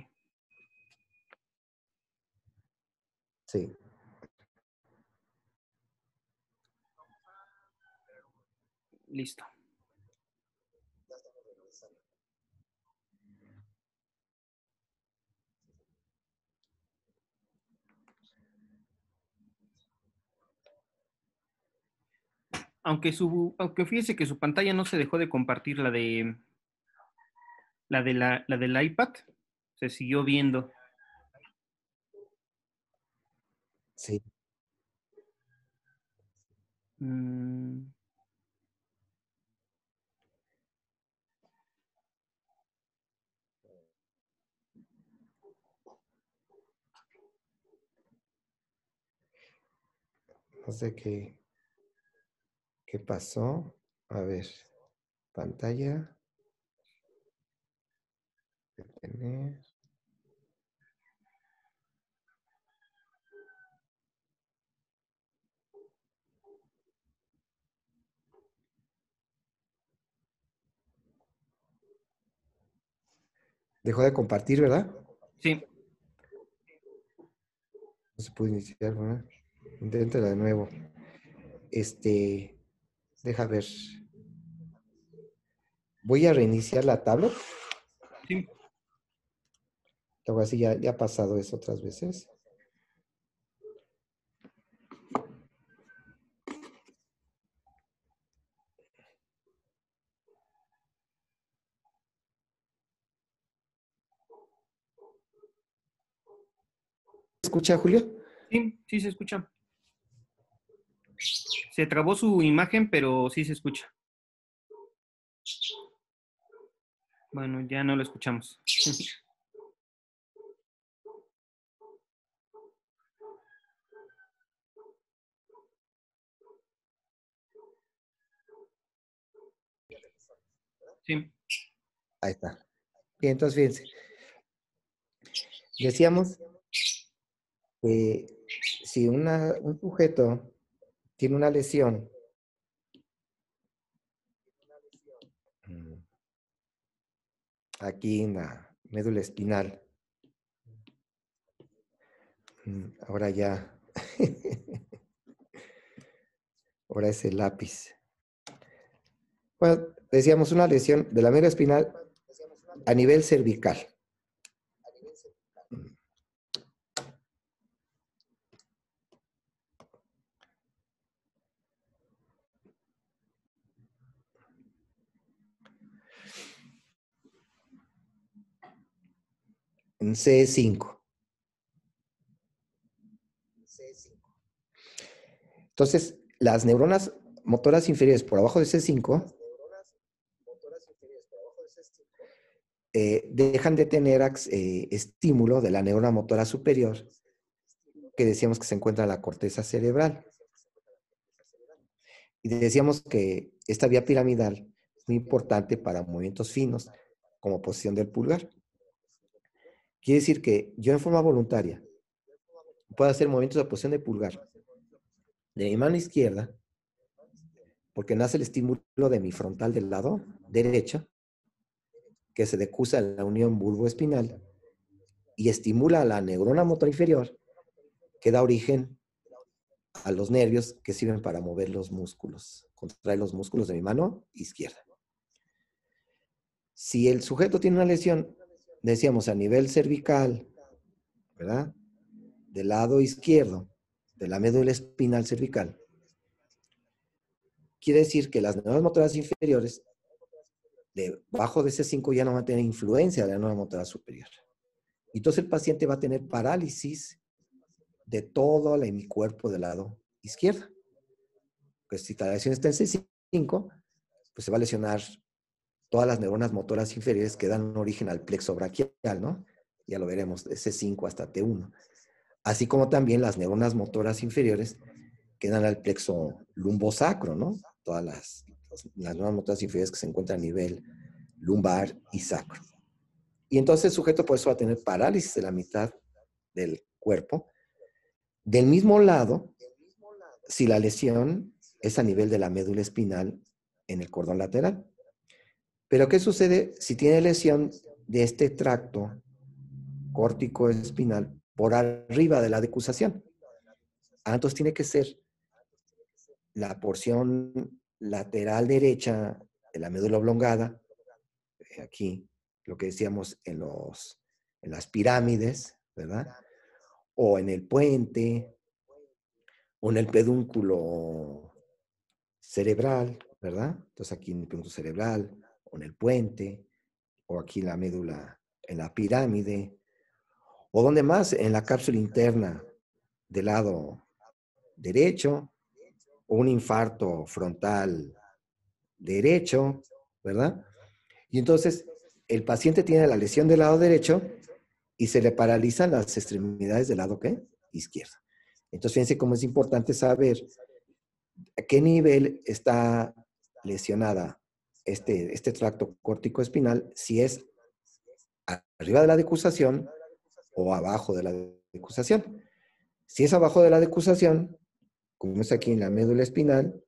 A: Sí.
B: listo. Aunque fíjese que su pantalla no se dejó de compartir la del iPad, se siguió viendo.
A: Sí.
B: Mm,
A: No sé qué pasó. A ver, pantalla. Detener. Dejó de compartir, ¿verdad?
B: sí,
A: No se puede iniciar, ¿verdad? Inténtala de nuevo. Deja ver. Voy a reiniciar la tablet.
B: Sí.
A: Luego así ya ha pasado eso otras veces. ¿Se escucha, Julio?
B: Sí, sí se escucha. Se trabó su imagen, pero sí se escucha. Bueno, ya no lo escuchamos. Sí.
A: Ahí está. Bien, entonces fíjense. Decíamos que si un sujeto tiene una lesión aquí en la médula espinal, ahora ya, ahora es el lápiz. Bueno, decíamos una lesión de la médula espinal a nivel cervical. En C5. Entonces, las neuronas motoras inferiores por abajo de C5 dejan de tener estímulo de la neurona motora superior, que decíamos que se encuentra en la corteza cerebral. Y decíamos que esta vía piramidal es muy importante para movimientos finos, como posición del pulgar. Quiere decir que yo en forma voluntaria puedo hacer movimientos de posición de pulgar de mi mano izquierda, porque nace el estímulo de mi frontal del lado derecho, que se decusa en la unión bulboespinal y estimula a la neurona motora inferior, que da origen a los nervios que sirven para mover los músculos, contraer los músculos de mi mano izquierda. Si el sujeto tiene una lesión, decíamos a nivel cervical, ¿verdad? Del lado izquierdo, de la médula espinal cervical, quiere decir que las neuronas motoras inferiores, debajo de ese 5 ya no van a tener influencia de la neurona motora superior. Y entonces el paciente va a tener parálisis de todo el hemicuerpo del lado izquierdo. Pues si la lesión está en C5, pues se va a lesionar todas las neuronas motoras inferiores que dan origen al plexo braquial, ¿no? Ya lo veremos, de C5 hasta T1. Así como también las neuronas motoras inferiores que dan al plexo lumbosacro, ¿no? Todas las neuronas motoras inferiores que se encuentran a nivel lumbar y sacro. Y entonces el sujeto por eso va a tener parálisis de la mitad del cuerpo. Del mismo lado, si la lesión es a nivel de la médula espinal en el cordón lateral. Pero ¿qué sucede si tiene lesión de este tracto córtico espinal por arriba de la decusación? Entonces tiene que ser la porción lateral derecha de la médula oblongada, aquí, lo que decíamos en las pirámides, ¿verdad? O en el puente, o en el pedúnculo cerebral, ¿verdad? Entonces aquí en el pedúnculo cerebral, o en el puente, o aquí en la médula, en la pirámide, o donde más, en la cápsula interna del lado derecho, o un infarto frontal derecho, ¿verdad? Y entonces el paciente tiene la lesión del lado derecho y se le paralizan las extremidades del lado, ¿qué? Izquierdo. Entonces fíjense cómo es importante saber a qué nivel está lesionada este tracto córtico espinal, si es arriba de la decusación o abajo de la decusación. Si es abajo de la decusación, como es aquí en la médula espinal,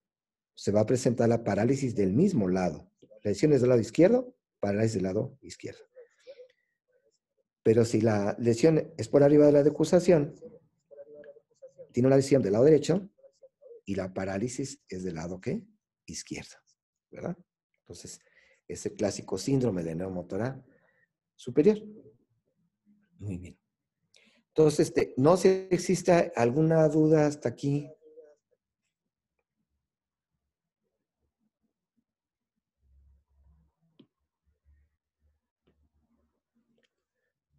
A: se va a presentar la parálisis del mismo lado. Lesiones del lado izquierdo, parálisis del lado izquierdo. Pero si la lesión es por arriba de la decusación, tiene una lesión del lado derecho y la parálisis es del lado, ¿qué? Izquierdo, ¿verdad? Entonces, es el clásico síndrome de neumotora superior. Muy bien. Entonces, no sé si existe alguna duda hasta aquí.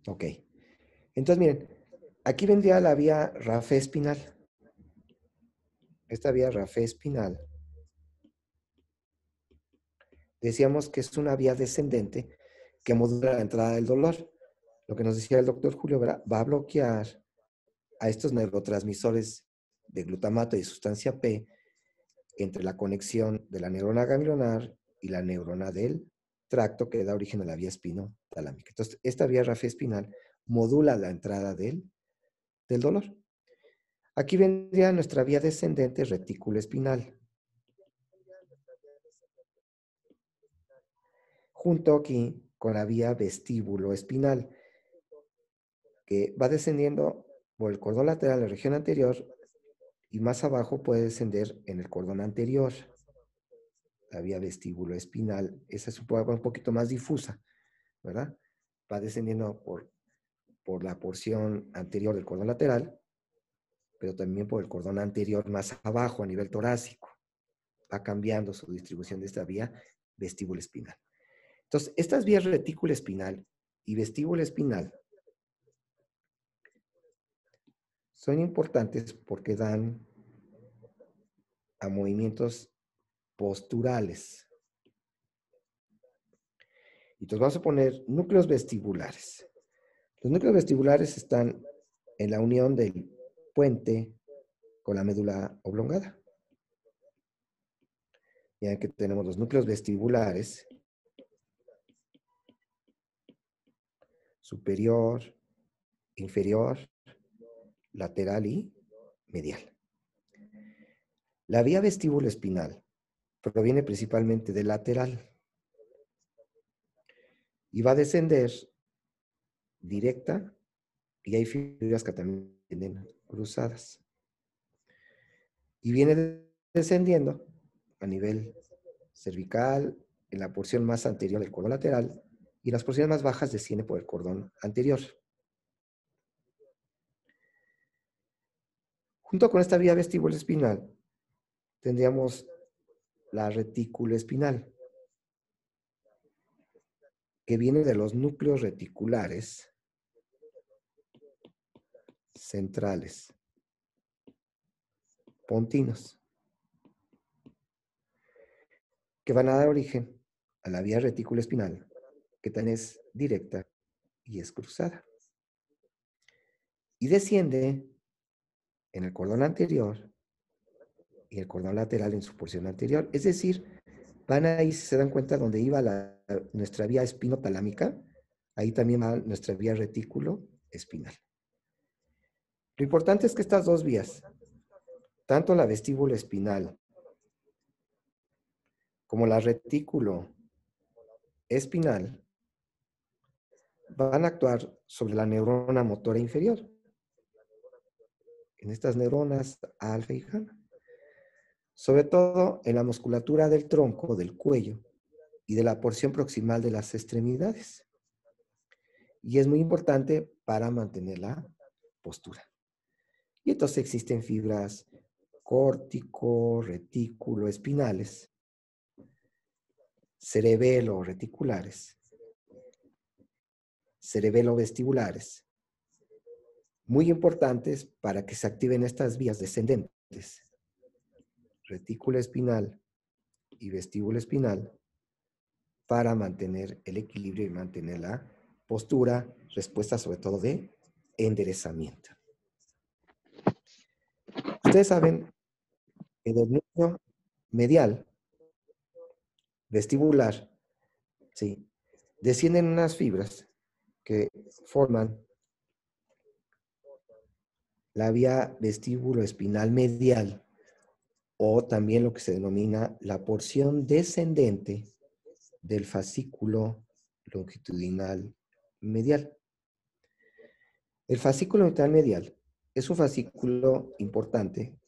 A: Ok. Entonces, miren, aquí vendría la vía Rafe espinal. Esta vía Rafe espinal, decíamos que es una vía descendente que modula la entrada del dolor. Lo que nos decía el doctor Julio Vera, va a bloquear a estos neurotransmisores de glutamato y sustancia P entre la conexión de la neurona ganglionar y la neurona del tracto que da origen a la vía espinotalámica. Entonces, esta vía Rafe espinal modula la entrada del dolor. Aquí vendría nuestra vía descendente retículo espinal. Junto aquí con la vía vestíbulo espinal, que va descendiendo por el cordón lateral en la región anterior y más abajo puede descender en el cordón anterior. La vía vestíbulo espinal, esa es un poquito más difusa, ¿verdad? Va descendiendo por la porción anterior del cordón lateral, pero también por el cordón anterior más abajo a nivel torácico. Va cambiando su distribución de esta vía vestíbulo espinal. Entonces, estas vías retículo espinal y vestíbulo espinal son importantes porque dan a movimientos posturales. Entonces vamos a poner núcleos vestibulares. Los núcleos vestibulares están en la unión del puente con la médula oblongada. Ya que tenemos los núcleos vestibulares superior, inferior, lateral y medial. La vía vestíbulo espinal proviene principalmente del lateral y va a descender directa y hay fibras que también tienen cruzadas. Y viene descendiendo a nivel cervical, en la porción más anterior del cordón lateral, y las porciones más bajas desciende por el cordón anterior. Junto con esta vía vestíbulo espinal, tendríamos la retículo espinal, que viene de los núcleos reticulares centrales pontinos, que van a dar origen a la vía retículo espinal, que también es directa y es cruzada. Y desciende en el cordón anterior y el cordón lateral en su porción anterior. Es decir, van ahí, si se dan cuenta, donde iba nuestra vía espinotalámica, ahí también va nuestra vía retículo espinal. Lo importante es que estas dos vías, tanto la vestíbulo espinal como la retículo espinal, van a actuar sobre la neurona motora inferior. En estas neuronas alfa y gamma. Sobre todo en la musculatura del tronco, del cuello y de la porción proximal de las extremidades. Y es muy importante para mantener la postura. Y entonces existen fibras córtico, retículo, espinales, cerebelo reticulares, cerebelo vestibulares, muy importantes para que se activen estas vías descendentes, retículo espinal y vestíbulo espinal, para mantener el equilibrio y mantener la postura, respuesta sobre todo de enderezamiento. Ustedes saben que del núcleo medial vestibular, ¿sí?, descienden unas fibras que forman la vía vestíbulo espinal medial, o también lo que se denomina la porción descendente del fascículo longitudinal medial. El fascículo longitudinal medial es un fascículo importante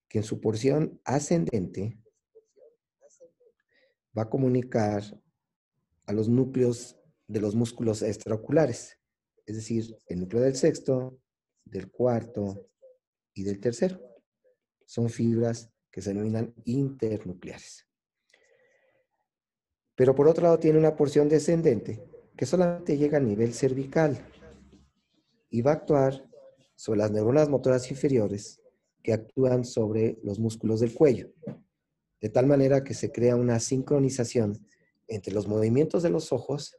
A: que en su porción ascendente va a comunicar a los núcleos de los músculos extraoculares, es decir, el núcleo del sexto, del cuarto y del tercero. Son fibras que se denominan internucleares. Pero por otro lado tiene una porción descendente que solamente llega a nivel cervical y va a actuar sobre las neuronas motoras inferiores que actúan sobre los músculos del cuello, de tal manera que se crea una sincronización entre los movimientos de los ojos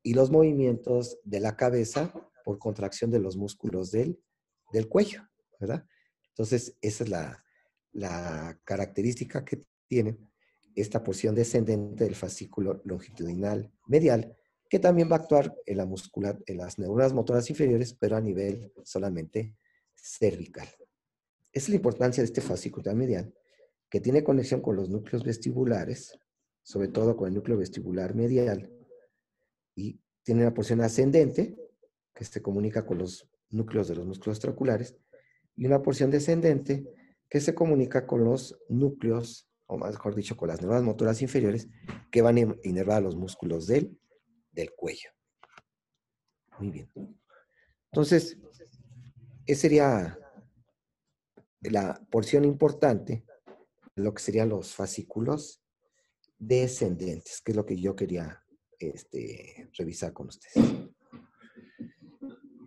A: y los movimientos de la cabeza por contracción de los músculos del cuello, ¿verdad? Entonces, esa es la característica que tiene esta porción descendente del fascículo longitudinal medial, que también va a actuar en en las neuronas motoras inferiores, pero a nivel solamente cervical. Esa es la importancia de este fascículo medial, que tiene conexión con los núcleos vestibulares, sobre todo con el núcleo vestibular medial, y tiene una porción ascendente, que se comunica con los núcleos de los músculos extraoculares, y una porción descendente, que se comunica con los núcleos, o mejor dicho, con las neuronas motoras inferiores, que van a inervar los músculos del cuello. Muy bien. Entonces, esa sería la porción importante de lo que serían los fascículos descendentes, que es lo que yo quería revisar con ustedes.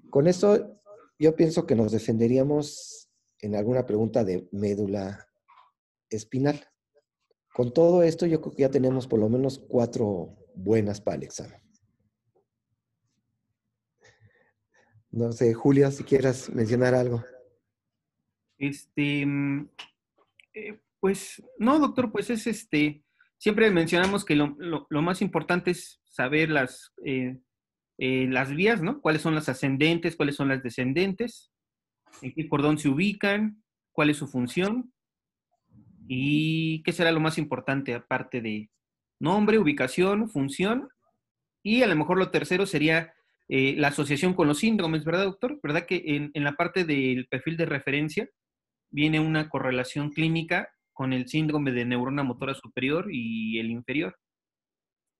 A: Con eso, yo pienso que nos defenderíamos en alguna pregunta de médula espinal. Con todo esto, yo creo que ya tenemos por lo menos 4 buenas para el examen. No sé, Julia, si quieras mencionar algo.
B: Pues no, doctor, pues es siempre mencionamos que lo más importante es saber las vías, ¿no? ¿Cuáles son las ascendentes, cuáles son las descendentes? ¿En qué cordón se ubican? ¿Cuál es su función? ¿Y qué será lo más importante aparte de nombre, ubicación, función? Y a lo mejor lo tercero sería la asociación con los síndromes, ¿verdad, doctor? ¿Verdad que en la parte del perfil de referencia viene una correlación clínica con el síndrome de neurona motora superior y el inferior?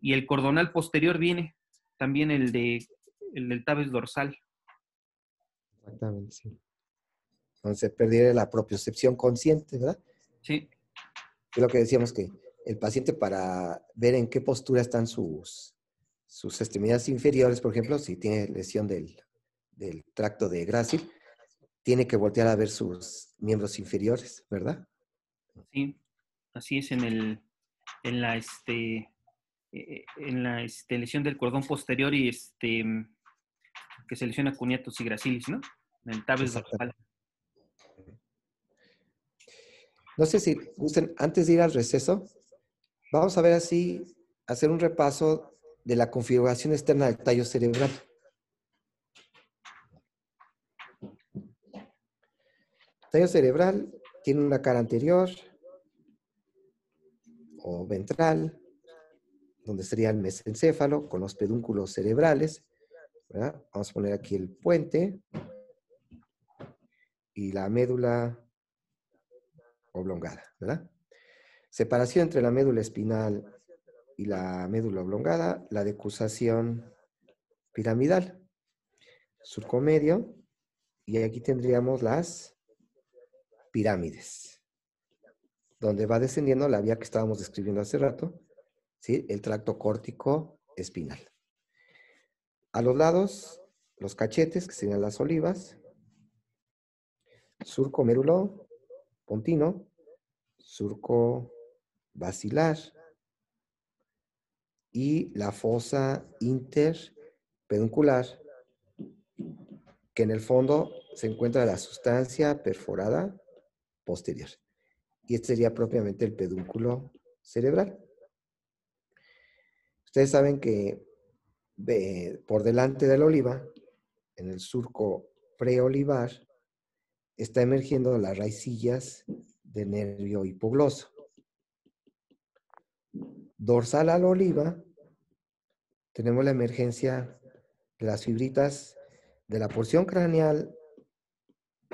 B: Y el cordonal posterior viene también el del tabes dorsal.
A: Exactamente, sí. Entonces, perdiera la propiocepción consciente, ¿verdad?
B: Sí.
A: Es lo que decíamos, que el paciente, para ver en qué postura están sus extremidades inferiores, por ejemplo, si tiene lesión del tracto de Gracil, tiene que voltear a ver sus miembros inferiores, ¿verdad?
B: Sí, así es en la lesión del cordón posterior y que se lesiona cuneatus y gracilis, ¿no? En el tabes dorsal.
A: No sé si gusten, antes de ir al receso, vamos a ver así, hacer un repaso de la configuración externa del tallo cerebral. El tallo cerebral tiene una cara anterior o ventral, donde sería el mesencéfalo con los pedúnculos cerebrales, ¿verdad? Vamos a poner aquí el puente y la médula oblongada, ¿verdad? Separación entre la médula espinal y la médula oblongada, la decusación piramidal, surco medio, y aquí tendríamos las pirámides, donde va descendiendo la vía que estábamos describiendo hace rato, ¿sí? El tracto córtico espinal. A los lados, los cachetes, que serían las olivas, surco médulo pontino, surco basilar y la fosa interpeduncular, que en el fondo se encuentra la sustancia perforada posterior. Y este sería propiamente el pedúnculo cerebral. Ustedes saben que por delante de la oliva, en el surco preolivar, está emergiendo las raicillas del nervio hipogloso. Dorsal a la oliva, tenemos la emergencia de las fibritas de la porción craneal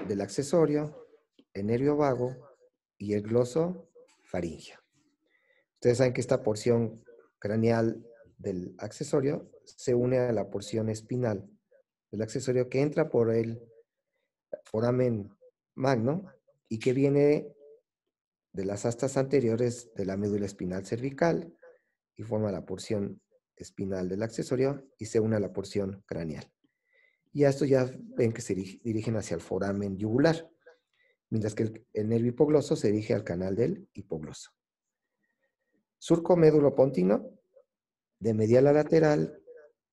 A: del accesorio, el nervio vago y el gloso faríngeo. Ustedes saben que esta porción craneal del accesorio se une a la porción espinal del accesorio que entra por el foramen magno y que viene de las astas anteriores de la médula espinal cervical y forma la porción espinal del accesorio y se une a la porción craneal. Y a esto ya ven que se dirigen hacia el foramen yugular, mientras que el nervio hipogloso se dirige al canal del hipogloso. Surco médulo pontino, de medial a lateral,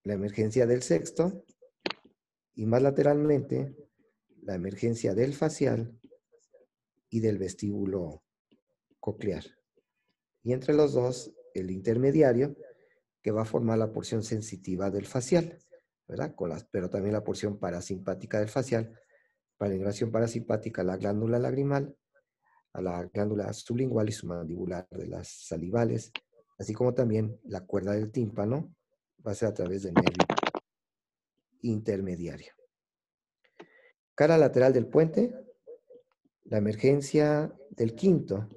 A: la emergencia del sexto, y más lateralmente, la emergencia del facial y del vestíbulo coclear. Y entre los dos, el intermediario, que va a formar la porción sensitiva del facial, ¿verdad? Pero también la porción parasimpática del facial, para la inervación parasimpática, la glándula lagrimal, a la glándula sublingual y submandibular de las salivales, así como también la cuerda del tímpano, va a ser a través del nervio intermediario. Cara lateral del puente, la emergencia del quinto,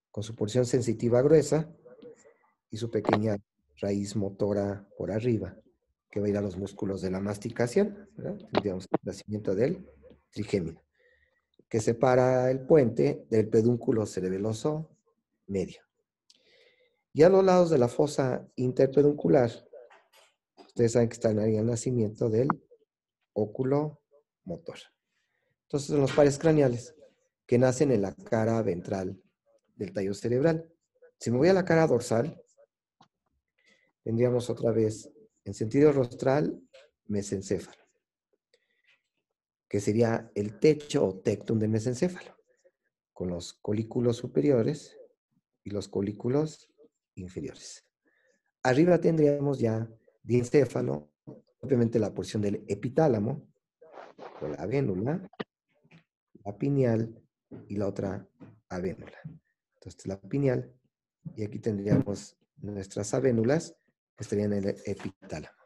A: con su porción sensitiva gruesa y su pequeña raíz motora por arriba, que va a ir a los músculos de la masticación, ¿verdad? Tendríamos el nacimiento del trigémino, que separa el puente del pedúnculo cerebeloso medio. Y a los lados de la fosa interpeduncular, ustedes saben que está ahí el nacimiento del óculo motor. Entonces son los pares craneales que nacen en la cara ventral del tallo cerebral. Si me voy a la cara dorsal, tendríamos otra vez en sentido rostral mesencéfalo, que sería el techo o tectum del mesencéfalo, con los colículos superiores y los colículos inferiores. Arriba tendríamos ya diencéfalo, obviamente la porción del epitálamo, con la avénula, la pineal y la otra avénula. Entonces la pineal, y aquí tendríamos nuestras avénulas que estarían en el epitálamo.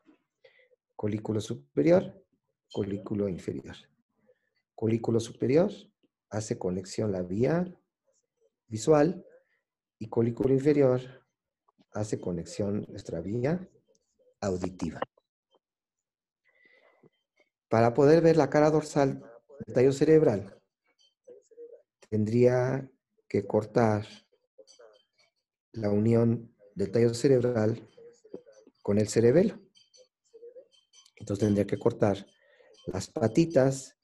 A: Colículo superior, colículo inferior. Colículo superior hace conexión la vía visual y colículo inferior hace conexión nuestra vía auditiva. Para poder ver la cara dorsal del tallo cerebral, tendría que cortar la unión del tallo cerebral con el cerebelo. Entonces tendría que cortar las patitas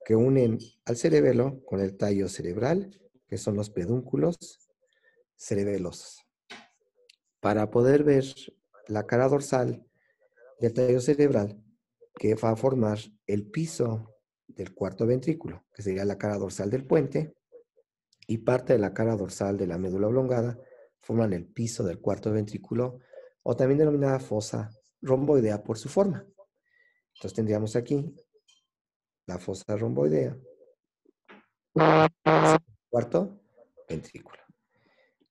A: que unen al cerebelo con el tallo cerebral, que son los pedúnculos cerebelosos. Para poder ver la cara dorsal del tallo cerebral, que va a formar el piso del cuarto ventrículo, que sería la cara dorsal del puente, y parte de la cara dorsal de la médula oblongada forman el piso del cuarto ventrículo, o también denominada fosa romboidea por su forma. Entonces tendríamos aquí la fosa romboidea, cuarto ventrículo.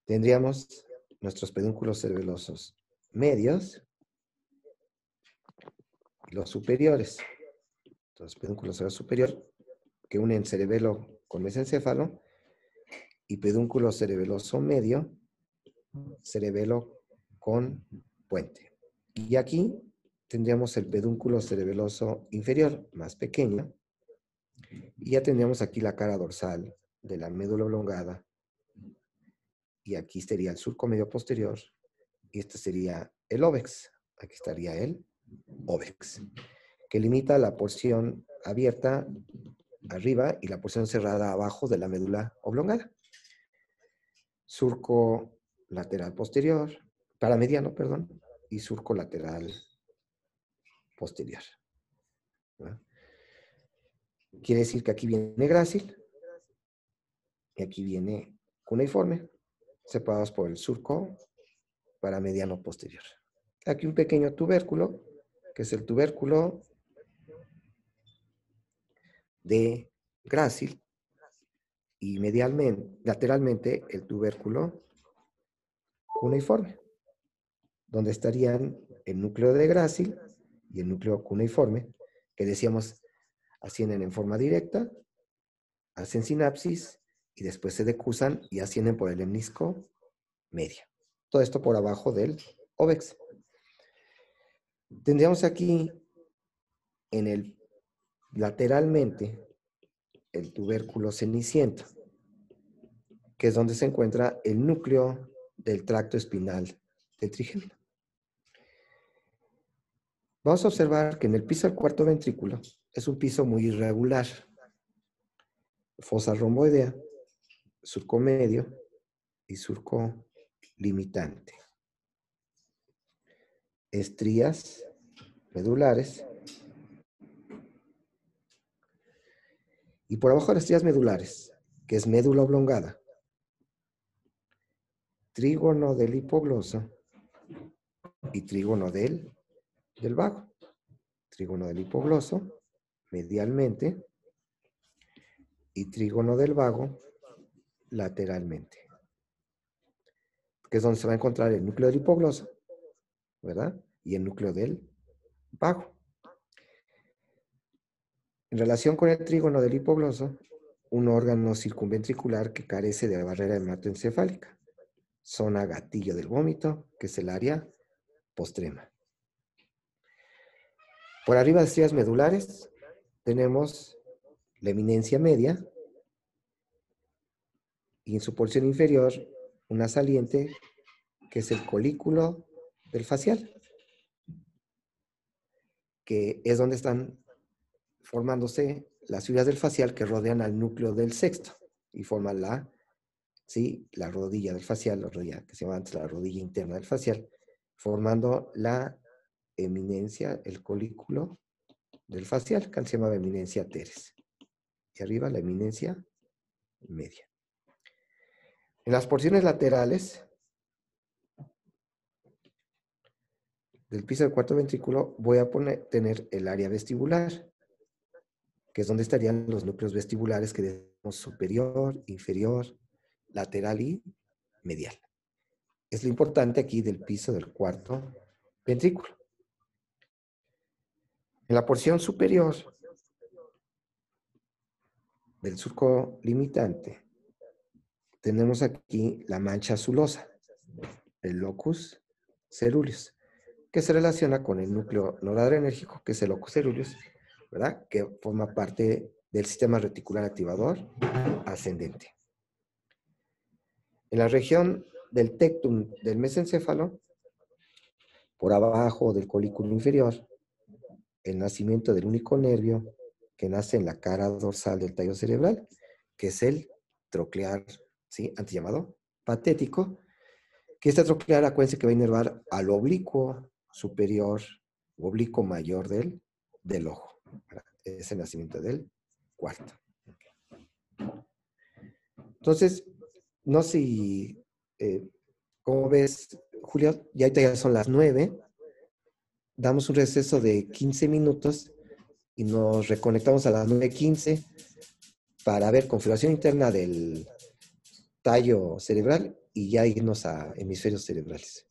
A: Tendríamos nuestros pedúnculos cerebelosos medios y los superiores. Entonces, pedúnculo cerebelo superior que unen cerebelo con mesencéfalo y pedúnculo cerebeloso medio, cerebelo con puente. Y aquí tendríamos el pedúnculo cerebeloso inferior, más pequeño, y ya tendríamos aquí la cara dorsal de la médula oblongada, y aquí estaría el surco medio posterior, y este sería el óvex. Aquí estaría el óvex, que limita la porción abierta arriba y la porción cerrada abajo de la médula oblongada. Surco lateral posterior, paramediano, perdón, y surco lateral posterior. ¿Verdad? Quiere decir que aquí viene grácil y aquí viene cuneiforme, separados por el surco paramediano posterior. Aquí un pequeño tubérculo, que es el tubérculo de grácil, y lateralmente el tubérculo cuneiforme, donde estarían el núcleo de grácil y el núcleo cuneiforme, que decíamos ascienden en forma directa, hacen sinapsis y después se decusan y ascienden por el lemnisco media. Todo esto por abajo del óvex. Tendríamos aquí lateralmente el tubérculo ceniciento, que es donde se encuentra el núcleo del tracto espinal del trigémino. Vamos a observar que en el piso del cuarto ventrículo es un piso muy irregular. Fosa romboidea, surco medio y surco limitante. Estrías medulares. Y por abajo de las estrías medulares, que es médula oblongada, trígono del hipogloso y trígono del vago. Trígono del hipogloso medialmente y trígono del vago lateralmente, que es donde se va a encontrar el núcleo del hipogloso, ¿verdad? Y el núcleo del vago. En relación con el trígono del hipogloso, un órgano circunventricular que carece de la barrera hematoencefálica, zona gatillo del vómito, que es el área postrema. Por arriba de estrías medulares tenemos la eminencia media y en su porción inferior una saliente que es el colículo del facial, que es donde están formándose las fibras del facial que rodean al núcleo del sexto y forman la rodilla del facial, la rodilla que se llama antes la rodilla interna del facial, formando la eminencia, el colículo del facial, que se llama eminencia teres. Y arriba la eminencia media. En las porciones laterales del piso del cuarto ventrículo voy a tener el área vestibular, que es donde estarían los núcleos vestibulares que decimos superior, inferior, lateral y medial. Es lo importante aquí del piso del cuarto ventrículo. En la porción superior del surco limitante tenemos aquí la mancha azulosa, el locus ceruleus, que se relaciona con el núcleo noradrenérgico, que es el locus ceruleus, ¿verdad? Que forma parte del sistema reticular activador ascendente. En la región del tectum del mesencéfalo, por abajo del colículo inferior, el nacimiento del único nervio que nace en la cara dorsal del tallo cerebral, que es el troclear, ¿sí? Antes llamado patético, que este troclear, acuérdense que va a inervar al oblicuo superior, oblicuo mayor del ojo. Es el nacimiento del cuarto. Entonces, no sé si, ¿cómo ves, Julio? Ya son las 9. Damos un receso de 15 minutos y nos reconectamos a las 9:15 para ver configuración interna del tallo cerebral y ya irnos a hemisferios cerebrales.